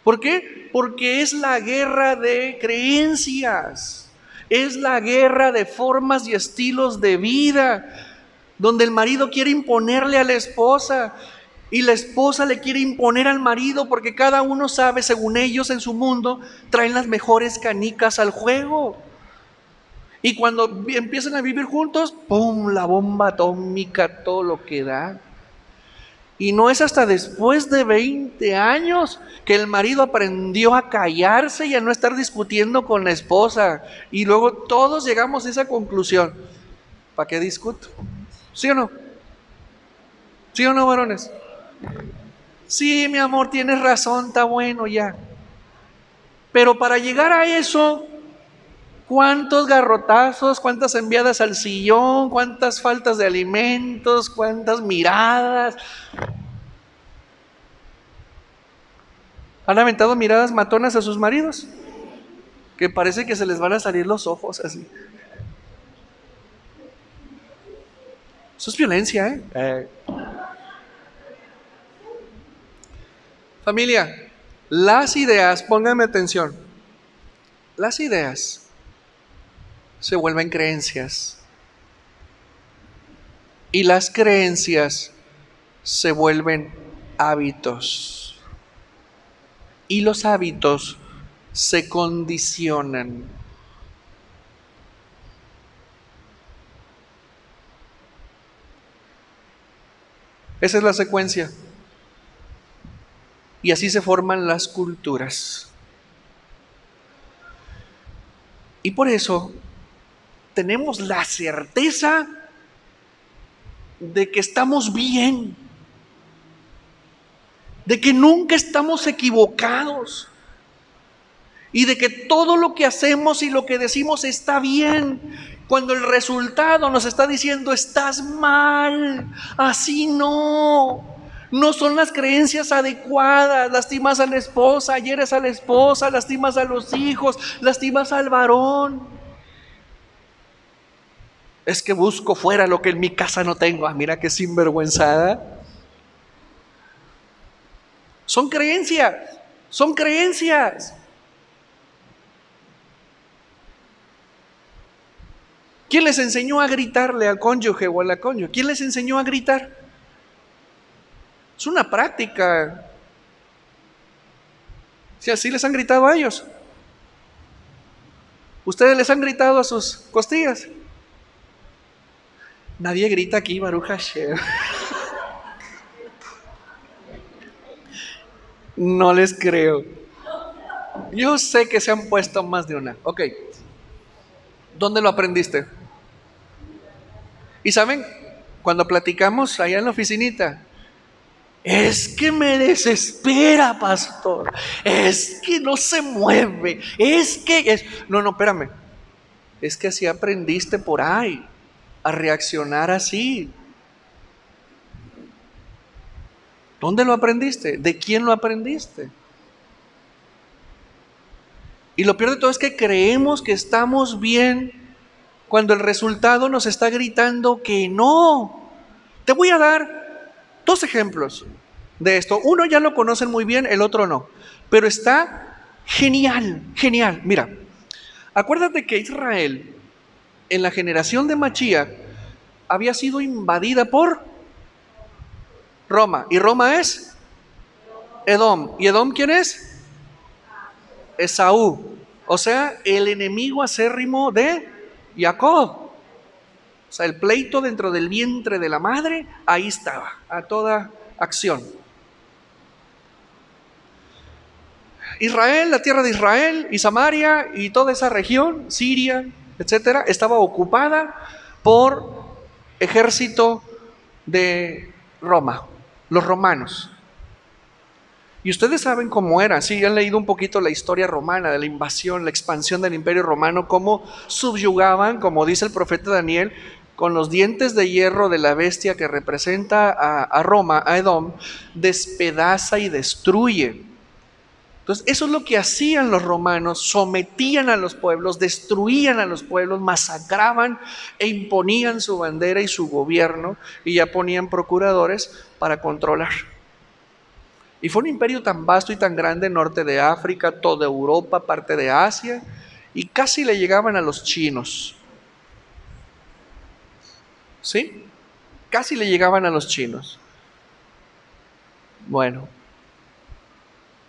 ¿Por qué? Porque es la guerra de creencias, es la guerra de formas y estilos de vida, donde el marido quiere imponerle a la esposa y la esposa le quiere imponer al marido porque cada uno sabe, según ellos en su mundo, traen las mejores canicas al juego. Y cuando empiezan a vivir juntos, ¡pum!, la bomba atómica, todo lo que da. Y no es hasta después de 20 años que el marido aprendió a callarse y a no estar discutiendo con la esposa. Y luego todos llegamos a esa conclusión. ¿Para qué discuto? ¿Sí o no? ¿Sí o no, varones? Sí, mi amor, tienes razón, está bueno ya. Pero para llegar a eso, ¿cuántos garrotazos, cuántas enviadas al sillón, cuántas faltas de alimentos, cuántas miradas? ¿Han aventado miradas matonas a sus maridos? Que parece que se les van a salir los ojos así. Eso es violencia, ¿eh? Familia, las ideas, pónganme atención, las ideas se vuelven creencias y las creencias se vuelven hábitos y los hábitos se condicionan. Esa es la secuencia. Y así se forman las culturas. Y por eso tenemos la certeza de que estamos bien, de que nunca estamos equivocados y de que todo lo que hacemos y lo que decimos está bien, cuando el resultado nos está diciendo estás mal, así no. No son las creencias adecuadas, lastimas a la esposa, hieres a la esposa, lastimas a los hijos, lastimas al varón. Es que busco fuera lo que en mi casa no tengo. Mira qué sinvergüenzada. Son creencias, son creencias. ¿Quién les enseñó a gritarle al cónyuge o a la cónyuge? ¿Quién les enseñó a gritar? Es una práctica. Si así les han gritado a ellos. ¿Ustedes les han gritado a sus costillas? Nadie grita aquí, Baruch Hashem. No les creo. Yo sé que se han puesto más de una. Ok. ¿Dónde lo aprendiste? Y saben, cuando platicamos allá en la oficinita, es que me desespera, pastor. Es que no se mueve. No, espérame. Es que así aprendiste por ahí a reaccionar así. ¿Dónde lo aprendiste? ¿De quién lo aprendiste? Y lo peor de todo es que creemos que estamos bien cuando el resultado nos está gritando que no. Te voy a dar 2 ejemplos de esto. Uno ya lo conocen muy bien, el otro no. Pero está genial, genial. Mira, acuérdate que Israel, en la generación de Mashiach, había sido invadida por Roma. ¿Y Roma es? Edom. ¿Y Edom quién es? Esaú. O sea, el enemigo acérrimo de Jacob. O sea, el pleito dentro del vientre de la madre, ahí estaba, a toda acción. Israel, la tierra de Israel y Samaria y toda esa región, Siria, etcétera, estaba ocupada por ejército de Roma, los romanos. Y ustedes saben cómo era, sí, han leído un poquito la historia romana, de la invasión, la expansión del imperio romano, cómo subyugaban, como dice el profeta Daniel, con los dientes de hierro de la bestia que representa a Roma, a Edom, despedaza y destruye. Entonces, eso es lo que hacían los romanos: sometían a los pueblos, destruían a los pueblos, masacraban e imponían su bandera y su gobierno, y ya ponían procuradores para controlar. Y fue un imperio tan vasto y tan grande, norte de África, toda Europa, parte de Asia, y casi le llegaban a los chinos. ¿Sí? Casi le llegaban a los chinos. Bueno,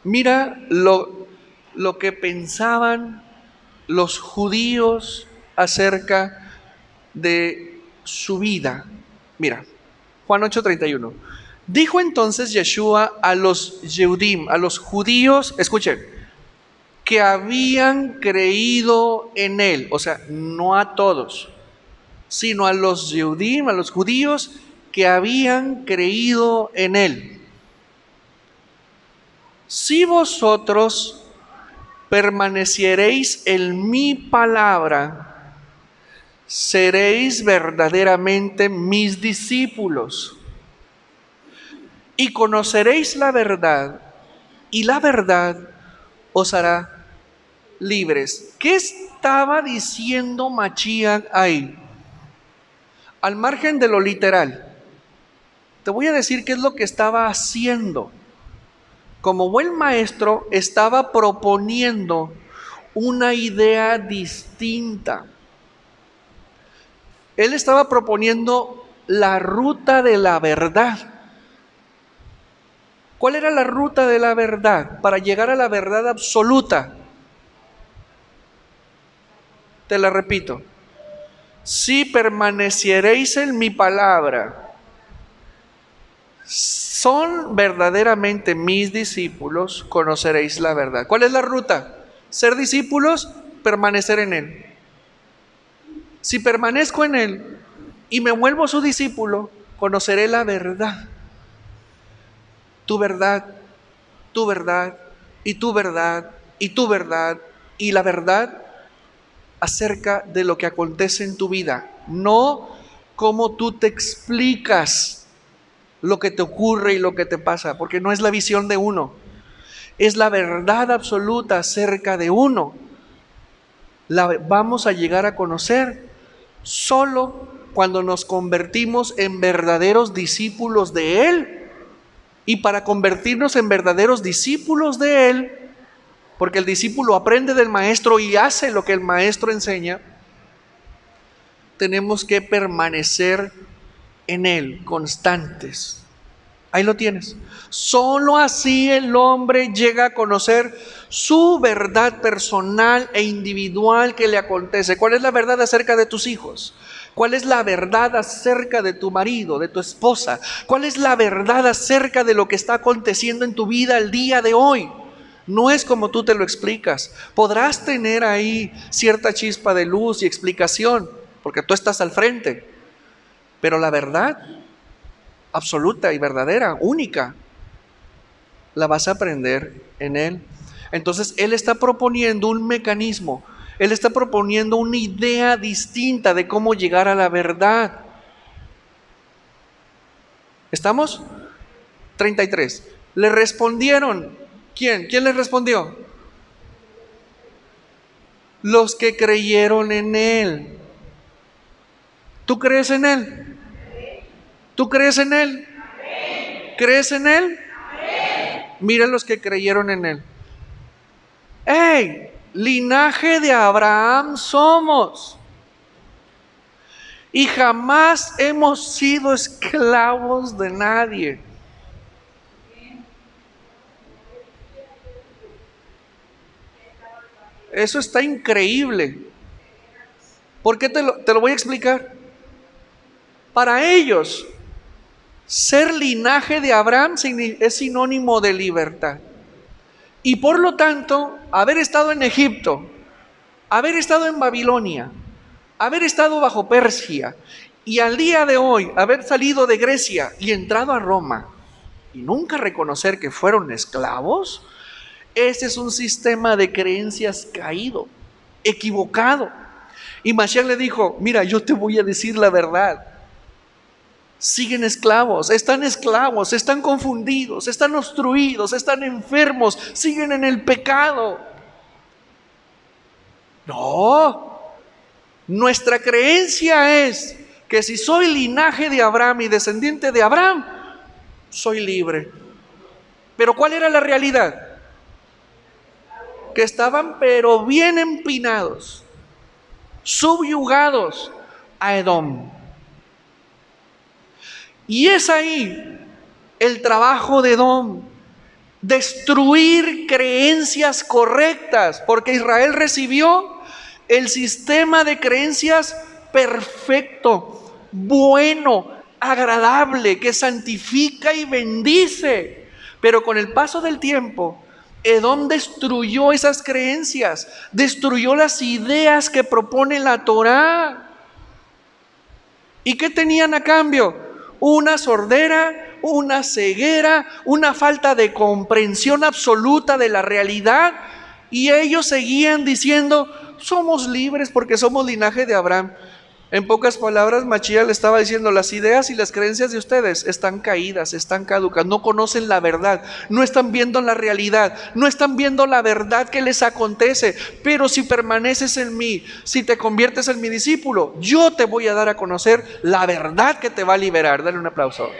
mira lo que pensaban los judíos acerca de su vida. Mira, Juan 8:31. Dijo entonces Yeshua a los Yehudim, a los judíos, escuchen, que habían creído en él, o sea, no a todos, sino a los Yehudim, a los judíos que habían creído en él: si vosotros permaneciereis en mi palabra, seréis verdaderamente mis discípulos, y conoceréis la verdad, y la verdad os hará libres. ¿Qué estaba diciendo Mashiach ahí? Al margen de lo literal, te voy a decir qué es lo que estaba haciendo. Como buen maestro, estaba proponiendo una idea distinta. Él estaba proponiendo la ruta de la verdad. ¿Cuál era la ruta de la verdad para llegar a la verdad absoluta? Te la repito: si permaneciereis en mi palabra, son verdaderamente mis discípulos, conoceréis la verdad. ¿Cuál es la ruta? Ser discípulos, permanecer en él. Si permanezco en él y me vuelvo su discípulo, conoceré la verdad. Tu verdad, tu verdad, y tu verdad, y tu verdad, y la verdad acerca de lo que acontece en tu vida, no cómo tú te explicas lo que te ocurre y lo que te pasa, porque no es la visión de uno, es la verdad absoluta acerca de uno. La vamos a llegar a conocer solo cuando nos convertimos en verdaderos discípulos de Él. Y para convertirnos en verdaderos discípulos de Él, porque el discípulo aprende del maestro y hace lo que el maestro enseña, tenemos que permanecer en Él, constantes. Ahí lo tienes. Solo así el hombre llega a conocer su verdad personal e individual que le acontece. ¿Cuál es la verdad acerca de tus hijos? ¿Cuál es la verdad acerca de tu marido, de tu esposa? ¿Cuál es la verdad acerca de lo que está aconteciendo en tu vida el día de hoy? No es como tú te lo explicas. Podrás tener ahí cierta chispa de luz y explicación, porque tú estás al frente. Pero la verdad absoluta y verdadera, única, la vas a aprender en Él. Entonces Él está proponiendo un mecanismo, Él está proponiendo una idea distinta de cómo llegar a la verdad. ¿Estamos? 33. Le respondieron. ¿Quién? ¿Quién les respondió? Los que creyeron en Él. ¿Tú crees en Él? ¿Tú crees en Él? ¿Crees en Él? Mira los que creyeron en Él. ¡Hey! Linaje de Abraham somos. Y jamás hemos sido esclavos de nadie. Eso está increíble. ¿Por qué te lo voy a explicar? Para ellos, ser linaje de Abraham es sinónimo de libertad. Y por lo tanto, haber estado en Egipto, haber estado en Babilonia, haber estado bajo Persia y al día de hoy haber salido de Grecia y entrado a Roma y nunca reconocer que fueron esclavos, ese es un sistema de creencias caído, equivocado. Y Mashiach le dijo, mira, yo te voy a decir la verdad. Siguen esclavos, están confundidos, están obstruidos, están enfermos, siguen en el pecado. No, nuestra creencia es que si soy linaje de Abraham y descendiente de Abraham, soy libre. Pero ¿cuál era la realidad? Que estaban pero bien empinados, subyugados a Edom. Y es ahí el trabajo de Edom, destruir creencias correctas, porque Israel recibió el sistema de creencias perfecto, bueno, agradable, que santifica y bendice. Pero con el paso del tiempo, Edom destruyó esas creencias, destruyó las ideas que propone la Torá. ¿Y qué tenían a cambio? Una sordera, una ceguera, una falta de comprensión absoluta de la realidad. Y ellos seguían diciendo, somos libres porque somos linaje de Abraham. En pocas palabras, Mashiach le estaba diciendo, las ideas y las creencias de ustedes están caídas, están caducas, no conocen la verdad, no están viendo la realidad, no están viendo la verdad que les acontece. Pero si permaneces en mí, si te conviertes en mi discípulo, yo te voy a dar a conocer la verdad que te va a liberar. Dale un aplauso.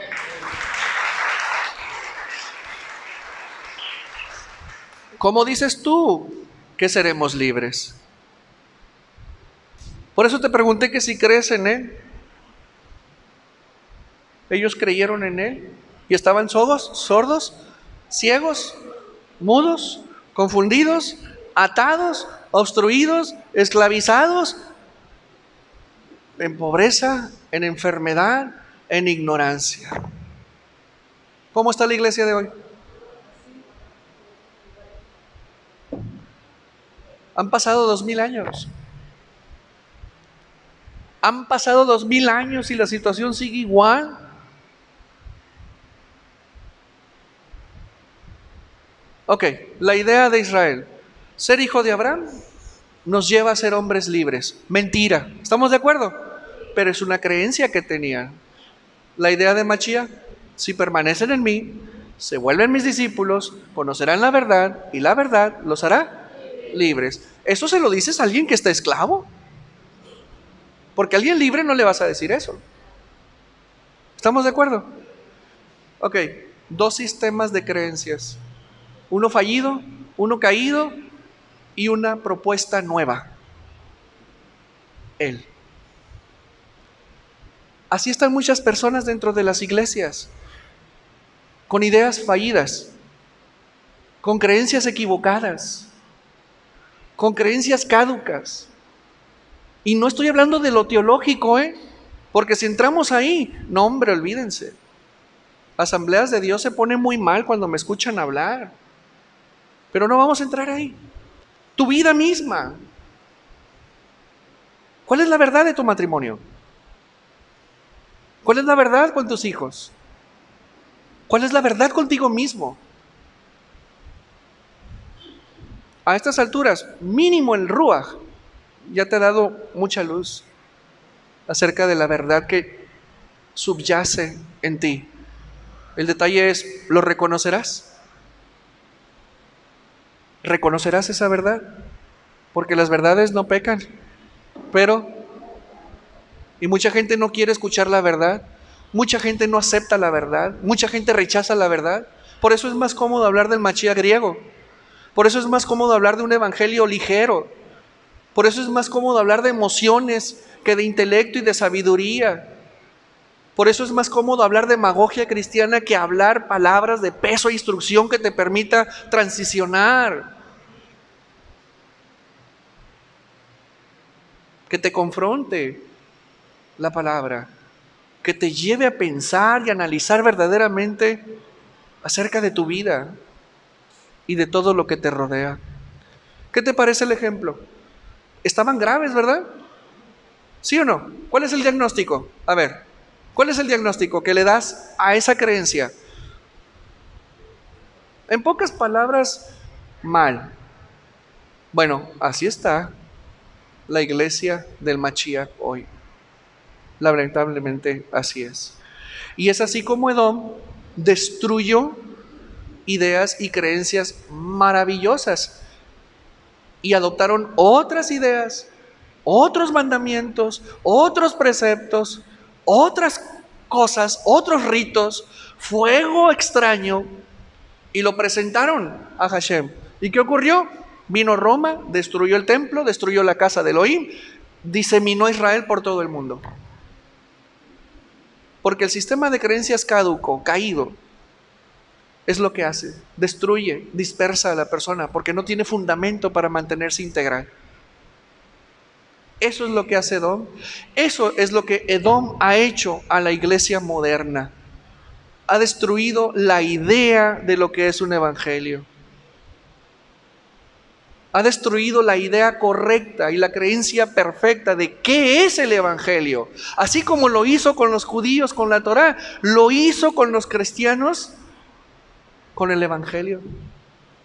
¿Cómo dices tú que seremos libres? Por eso te pregunté que si crees en Él. Ellos creyeron en Él y estaban sordos, ciegos, mudos, confundidos, atados, obstruidos, esclavizados, en pobreza, en enfermedad, en ignorancia. ¿Cómo está la iglesia de hoy? Han pasado 2000 años. Han pasado 2000 años y la situación sigue igual. Ok, la idea de Israel, ser hijo de Abraham nos lleva a ser hombres libres. Mentira, ¿estamos de acuerdo? Pero es una creencia que tenían. La idea de Mashiach, si permanecen en mí, se vuelven mis discípulos, conocerán la verdad y la verdad los hará libres. ¿Eso se lo dices a alguien que está esclavo? Porque a alguien libre no le vas a decir eso. ¿Estamos de acuerdo? Ok, dos sistemas de creencias. Uno fallido, uno caído y una propuesta nueva. Él. Así están muchas personas dentro de las iglesias, con ideas fallidas, con creencias equivocadas, con creencias caducas. Y no estoy hablando de lo teológico, porque si entramos ahí, no hombre, olvídense. Asambleas de Dios se ponen muy mal cuando me escuchan hablar. Pero no vamos a entrar ahí. Tu vida misma. ¿Cuál es la verdad de tu matrimonio? ¿Cuál es la verdad con tus hijos? ¿Cuál es la verdad contigo mismo? A estas alturas, mínimo el Ruach ya te ha dado mucha luz acerca de la verdad que subyace en ti. El detalle es, ¿lo reconocerás? ¿Reconocerás esa verdad? Porque las verdades no pecan, y mucha gente no quiere escuchar la verdad, mucha gente no acepta la verdad, mucha gente rechaza la verdad. Por eso es más cómodo hablar del Mashiach griego, por eso es más cómodo hablar de un evangelio ligero, por eso es más cómodo hablar de emociones que de intelecto y de sabiduría. Por eso es más cómodo hablar de demagogia cristiana que hablar palabras de peso e instrucción que te permita transicionar, que te confronte la palabra, que te lleve a pensar y analizar verdaderamente acerca de tu vida. y de todo lo que te rodea. ¿Qué te parece el ejemplo? Estaban graves, ¿verdad? ¿Sí o no? ¿Cuál es el diagnóstico? A ver, ¿cuál es el diagnóstico que le das a esa creencia? En pocas palabras, mal. Bueno, así está la iglesia del Mashiach hoy. Lamentablemente así es. Y es así como Edom destruyó ideas y creencias maravillosas y adoptaron otras ideas, otros mandamientos, otros preceptos, otras cosas, otros ritos, fuego extraño, y lo presentaron a Hashem. ¿Y qué ocurrió? Vino Roma, destruyó el templo, destruyó la casa de Elohim, diseminó a Israel por todo el mundo. Porque el sistema de creencias caduco, caído, es lo que hace, destruye, dispersa a la persona, porque no tiene fundamento para mantenerse integral. Eso es lo que hace Edom. Eso es lo que Edom ha hecho a la iglesia moderna. Ha destruido la idea de lo que es un evangelio. Ha destruido la idea correcta y la creencia perfecta de qué es el evangelio. Así como lo hizo con los judíos, con la Torá, lo hizo con los cristianos, con el evangelio.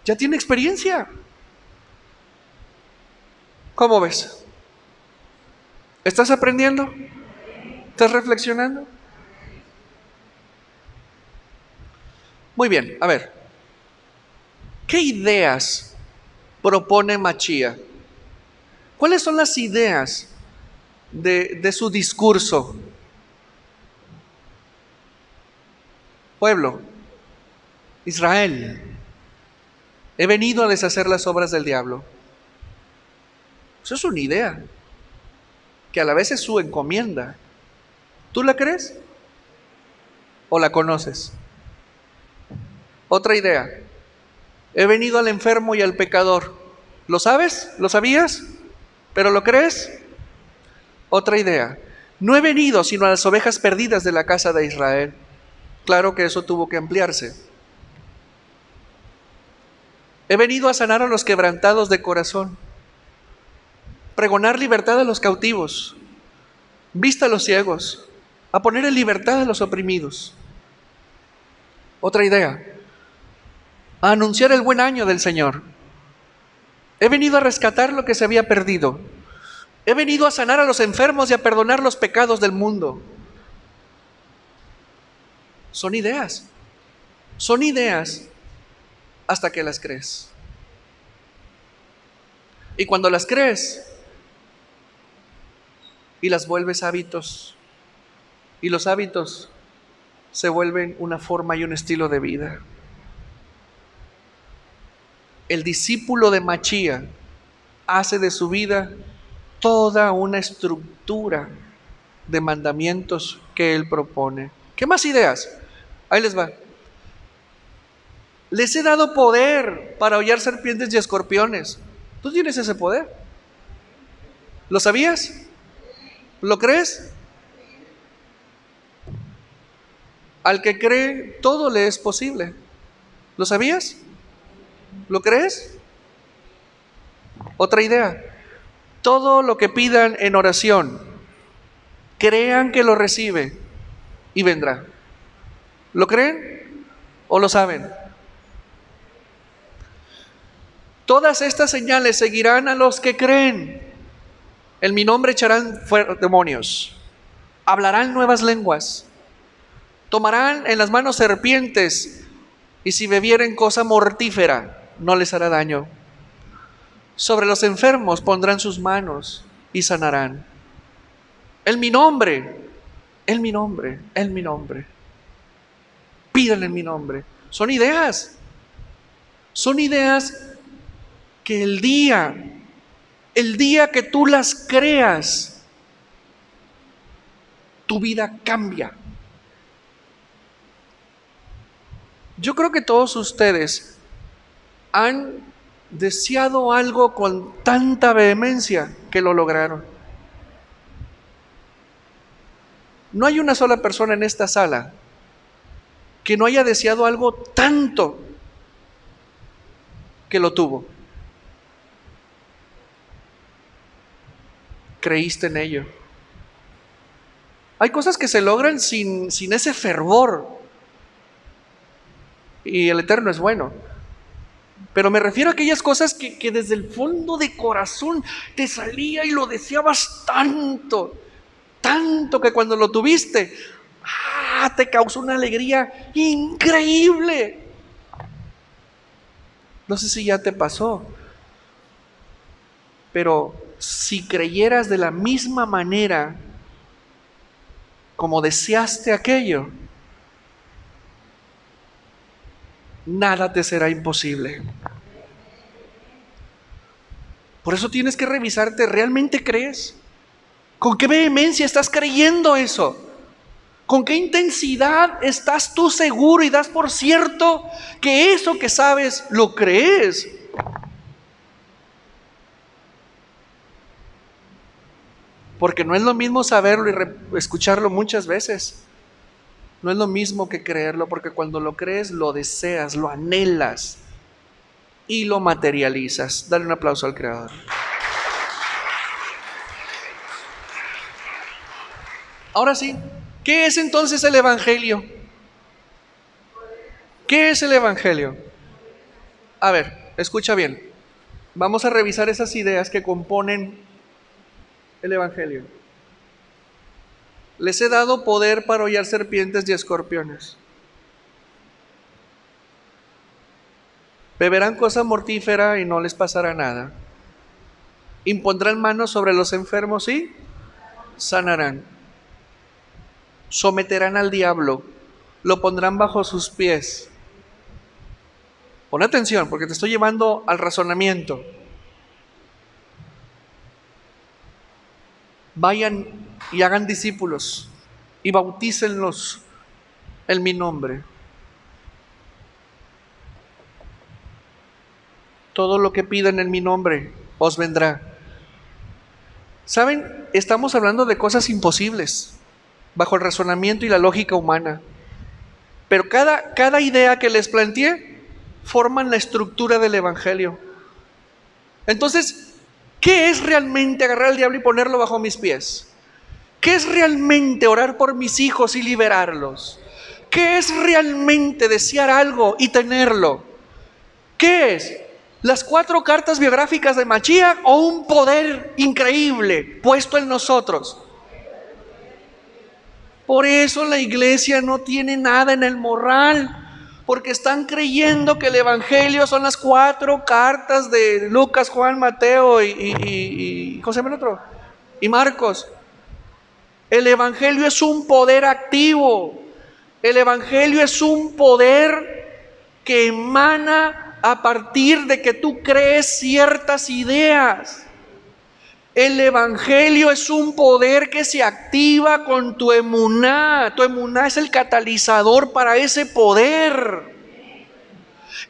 Ya tiene experiencia. ¿Cómo ves? ¿Estás aprendiendo? ¿Estás reflexionando? Muy bien, a ver. ¿Qué ideas propone Mashiach? ¿Cuáles son las ideas de su discurso? Pueblo, Israel, he venido a deshacer las obras del diablo. Eso es una idea, que a la vez es su encomienda. ¿Tú la crees? ¿O la conoces? Otra idea. He venido al enfermo y al pecador. ¿Lo sabes? ¿Lo sabías? ¿Pero lo crees? Otra idea. No he venido sino a las ovejas perdidas de la casa de Israel. Claro que eso tuvo que ampliarse. He venido a sanar a los quebrantados de corazón, pregonar libertad a los cautivos, vista a los ciegos, a poner en libertad a los oprimidos. Otra idea. A anunciar el buen año del Señor. He venido a rescatar lo que se había perdido. He venido a sanar a los enfermos y a perdonar los pecados del mundo. Son ideas. Son ideas hasta que las crees. Y cuando las crees y las vuelves hábitos, y los hábitos se vuelven una forma y un estilo de vida. El discípulo de Mashiach hace de su vida toda una estructura de mandamientos que él propone. ¿Qué más ideas? Ahí les va. Les he dado poder para hollar serpientes y escorpiones. ¿Tú tienes ese poder? ¿Lo sabías? ¿Lo crees? Al que cree, todo le es posible. ¿Lo sabías? ¿Lo crees? Otra idea. Todo lo que pidan en oración, crean que lo recibe y vendrá. ¿Lo creen o lo saben? Todas estas señales seguirán a los que creen. En mi nombre echarán fuera demonios, hablarán nuevas lenguas, tomarán en las manos serpientes, y si bebieren cosa mortífera, no les hará daño. Sobre los enfermos pondrán sus manos y sanarán. En mi nombre, en mi nombre, en mi nombre. Pídanle en mi nombre. Son ideas que el día que tú las creas, tu vida cambia. Yo creo que todos ustedes han deseado algo con tanta vehemencia que lo lograron. No hay una sola persona en esta sala que no haya deseado algo tanto que lo tuvo. Creíste en ello. Hay cosas que se logran sin ese fervor. Y el Eterno es bueno. Pero me refiero a aquellas cosas que desde el fondo de corazón te salía y lo deseabas tanto, tanto que cuando lo tuviste, te causó una alegría increíble. No sé si ya te pasó, pero si creyeras de la misma manera como deseaste aquello, nada te será imposible. Por eso tienes que revisarte, ¿realmente crees? ¿Con qué vehemencia estás creyendo eso? ¿Con qué intensidad estás tú seguro y das por cierto que eso que sabes lo crees? Porque no es lo mismo saberlo y escucharlo muchas veces. No es lo mismo que creerlo, porque cuando lo crees, lo deseas, lo anhelas y lo materializas. Dale un aplauso al Creador. Ahora sí, ¿qué es entonces el Evangelio? ¿Qué es el Evangelio? A ver, escucha bien. Vamos a revisar esas ideas que componen el Evangelio. Les he dado poder para hollar serpientes y escorpiones. Beberán cosa mortífera y no les pasará nada. Impondrán manos sobre los enfermos y sanarán. Someterán al diablo, lo pondrán bajo sus pies. Pon atención, porque te estoy llevando al razonamiento. Vayan y hagan discípulos y bautícenlos en mi nombre. Todo lo que pidan en mi nombre os vendrá. ¿Saben? Estamos hablando de cosas imposibles bajo el razonamiento y la lógica humana. Pero cada idea que les planteé forman la estructura del Evangelio. Entonces, ¿qué es realmente agarrar al diablo y ponerlo bajo mis pies? ¿Qué es realmente orar por mis hijos y liberarlos? ¿Qué es realmente desear algo y tenerlo? ¿Qué es? ¿Las 4 cartas biográficas de Mashiach o un poder increíble puesto en nosotros? Por eso la iglesia no tiene nada en el morral, porque están creyendo que el Evangelio son las 4 cartas de Lucas, Juan, Mateo y ¿cómo se llama el otro? Y Marcos. El Evangelio es un poder activo. El Evangelio es un poder que emana a partir de que tú crees ciertas ideas. El Evangelio es un poder que se activa con tu emuná. Tu emuná es el catalizador para ese poder.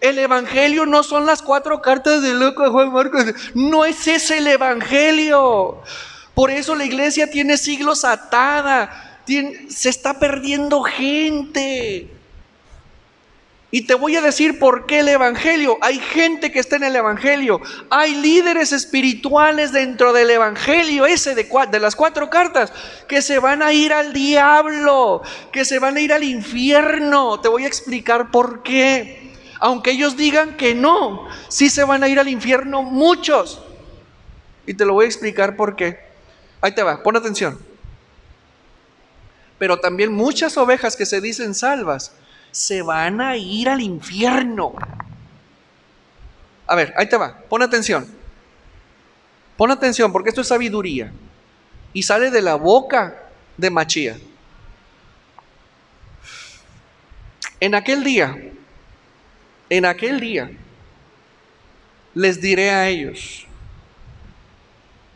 El Evangelio no son las 4 cartas de Lucas, Juan, Marcos. No es ese el Evangelio. Por eso la iglesia tiene siglos atada. Se está perdiendo gente. Y te voy a decir por qué el Evangelio. Hay gente que está en el Evangelio. Hay líderes espirituales dentro del Evangelio, ese de las 4 cartas, que se van a ir al diablo, que se van a ir al infierno. Te voy a explicar por qué. Aunque ellos digan que no, sí se van a ir al infierno muchos. Y te lo voy a explicar por qué. Ahí te va, pon atención. Pero también muchas ovejas que se dicen salvas se van a ir al infierno. A ver, ahí te va, pon atención. Pon atención porque esto es sabiduría. Y sale de la boca de Mashiach. En aquel día, les diré a ellos: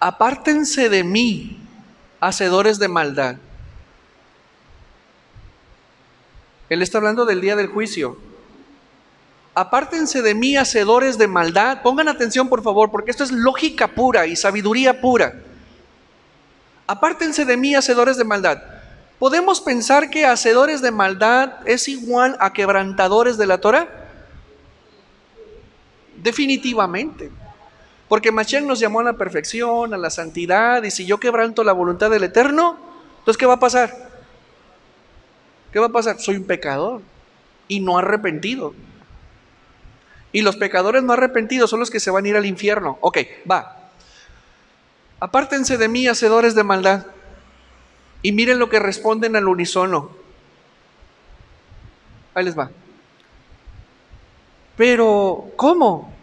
apártense de mí, hacedores de maldad. Él está hablando del día del juicio. Apártense de mí, hacedores de maldad. Pongan atención, por favor, porque esto es lógica pura y sabiduría pura. Apártense de mí, hacedores de maldad. ¿Podemos pensar que hacedores de maldad es igual a quebrantadores de la Torah? definitivamente. Porque Mashiach nos llamó a la perfección, a la santidad, y si yo quebranto la voluntad del Eterno, entonces ¿qué va a pasar? ¿Qué va a pasar? Soy un pecador y no arrepentido. Y los pecadores no arrepentidos son los que se van a ir al infierno. Ok, va. Apártense de mí, hacedores de maldad. Y miren lo que responden al unísono. Ahí les va. Pero, ¿cómo?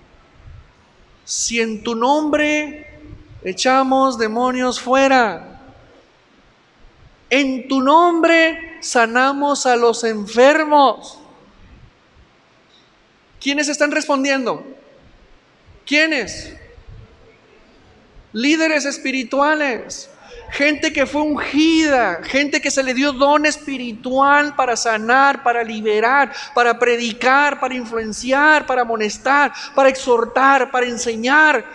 Si en tu nombre echamos demonios fuera, en tu nombre sanamos a los enfermos. ¿Quiénes están respondiendo? ¿Quiénes? Líderes espirituales, gente que fue ungida, gente que se le dio don espiritual para sanar, para liberar, para predicar, para influenciar, para amonestar, para exhortar, para enseñar.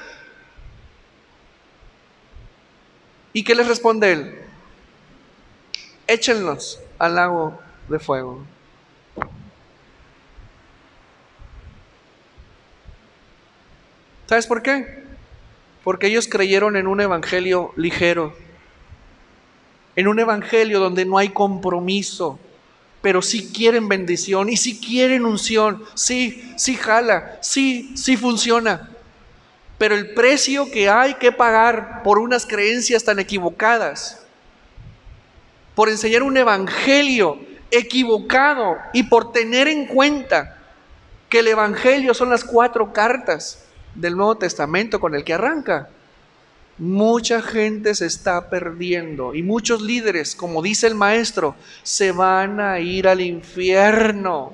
¿Y qué les responde él? Échenlos al lago de fuego. ¿Sabes por qué? Porque ellos creyeron en un evangelio ligero, en un evangelio donde no hay compromiso, pero sí quieren bendición y sí quieren unción, sí jala, sí funciona. Pero el precio que hay que pagar por unas creencias tan equivocadas, por enseñar un evangelio equivocado y por tener en cuenta que el evangelio son las 4 cartas del Nuevo Testamento con el que arranca, mucha gente se está perdiendo y muchos líderes, como dice el maestro, se van a ir al infierno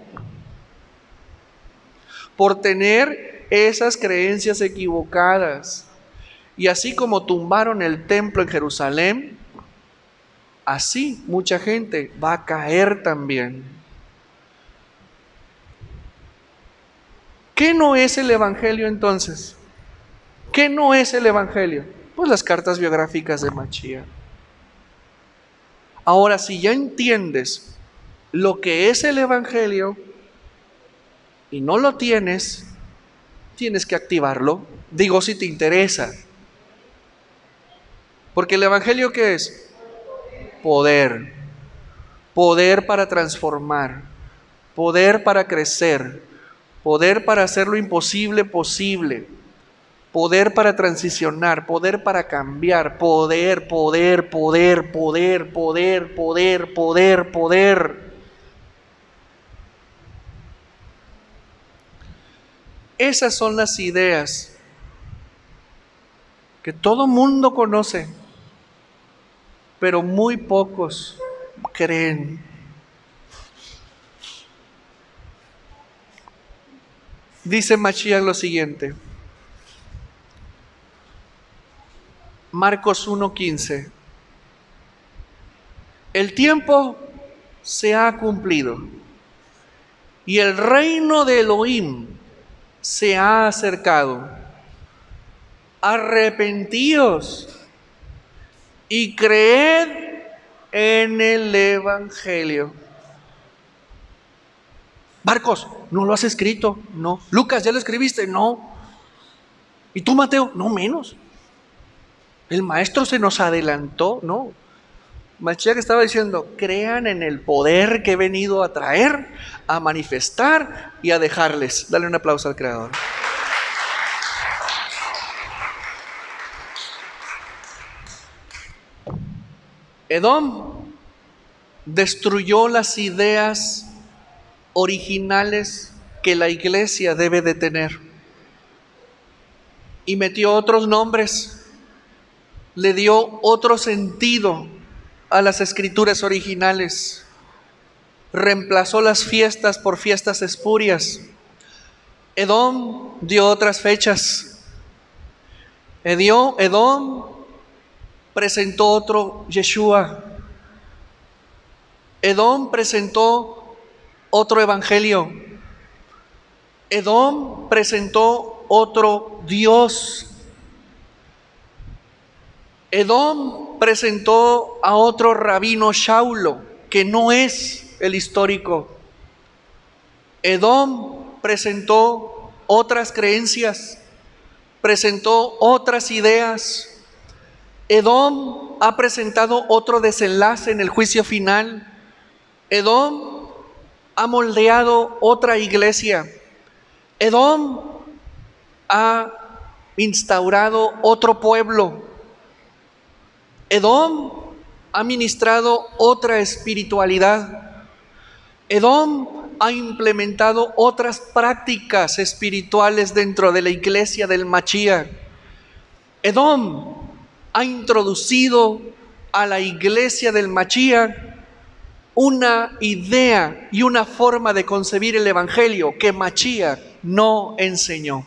por tener esas creencias equivocadas. Y así como tumbaron el templo en Jerusalén, así mucha gente va a caer también. ¿Qué no es el evangelio entonces? ¿Qué no es el evangelio? Pues las cartas biográficas de Mashiach. Ahora, si ya entiendes lo que es el evangelio y no lo tienes, tienes que activarlo. Digo, si te interesa. Porque el evangelio, ¿qué es? Poder. Poder para transformar. Poder para crecer. Poder para hacer lo imposible posible. Poder para transicionar, poder para cambiar, poder. Esas son las ideas que todo mundo conoce, pero muy pocos creen. Dice Mashiach lo siguiente. Marcos 1:15. El tiempo se ha cumplido y el reino de Elohim se ha acercado. Arrepentíos y creed en el evangelio. Marcos, ¿no lo has escrito? No. Lucas, ¿ya lo escribiste? No. ¿Y tú, Mateo? No menos. El maestro se nos adelantó, no. Mashiach estaba diciendo, crean en el poder que he venido a traer, a manifestar y a dejarles. Dale un aplauso al Creador. Edom destruyó las ideas originales que la iglesia debe de tener y metió otros nombres. Le dio otro sentido a las escrituras originales. Reemplazó las fiestas por fiestas espurias. Edom dio otras fechas. Edom presentó otro Yeshua. Edom presentó otro evangelio. Edom presentó otro Dios. Edom presentó a otro rabino Shaulo, que no es el histórico. Edom presentó otras creencias, presentó otras ideas. Edom ha presentado otro desenlace en el juicio final. Edom ha moldeado otra iglesia. Edom ha instaurado otro pueblo. Edom ha ministrado otra espiritualidad. Edom ha implementado otras prácticas espirituales dentro de la iglesia del Mashiach. Edom ha introducido a la iglesia del Mashiach una idea y una forma de concebir el evangelio que Mashiach no enseñó.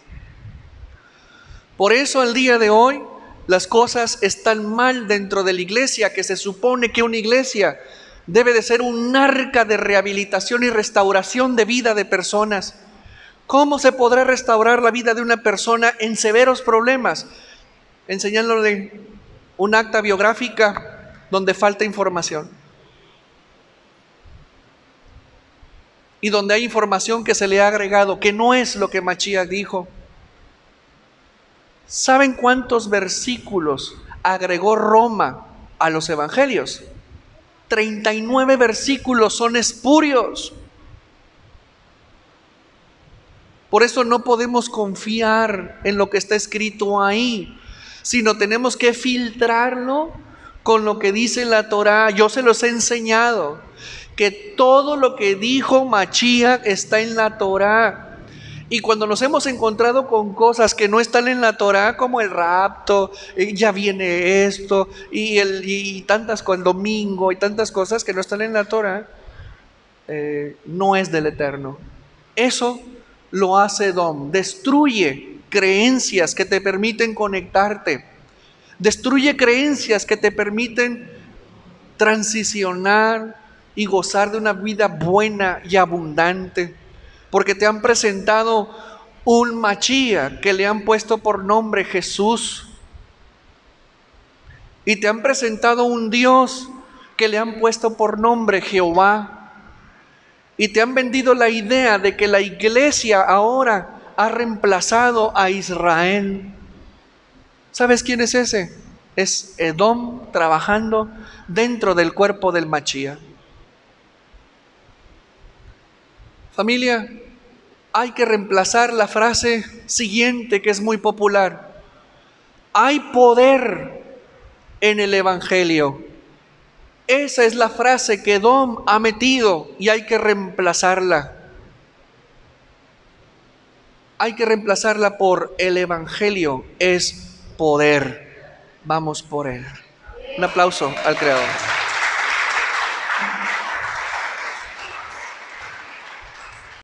Por eso el día de hoy las cosas están mal dentro de la iglesia, que se supone que una iglesia debe de ser un arca de rehabilitación y restauración de vida de personas. ¿Cómo se podrá restaurar la vida de una persona en severos problemas? Enseñándole un acta biográfica donde falta información. Y donde hay información que se le ha agregado, que no es lo que Mashiach dijo. ¿Saben cuántos versículos agregó Roma a los evangelios? 39 versículos son espurios. Por eso no podemos confiar en lo que está escrito ahí, sino tenemos que filtrarlo con lo que dice la Torá. Yo se los he enseñado, que todo lo que dijo Mashiach está en la Torá. Y cuando nos hemos encontrado con cosas que no están en la Torá, como el rapto, ya viene esto, y tantas cosas, el domingo, y tantas cosas que no están en la Torá, no es del Eterno. Eso lo hace Edom. Destruye creencias que te permiten conectarte. Destruye creencias que te permiten transicionar y gozar de una vida buena y abundante. Porque te han presentado un Mashiach que le han puesto por nombre Jesús. Y te han presentado un Dios que le han puesto por nombre Jehová. Y te han vendido la idea de que la iglesia ahora ha reemplazado a Israel. ¿Sabes quién es ese? Es Edom trabajando dentro del cuerpo del Mashiach. Familia, hay que reemplazar la frase siguiente que es muy popular. Hay poder en el evangelio. Esa es la frase que Edom ha metido y hay que reemplazarla. Hay que reemplazarla por el evangelio es poder. Vamos por él. Un aplauso al Creador.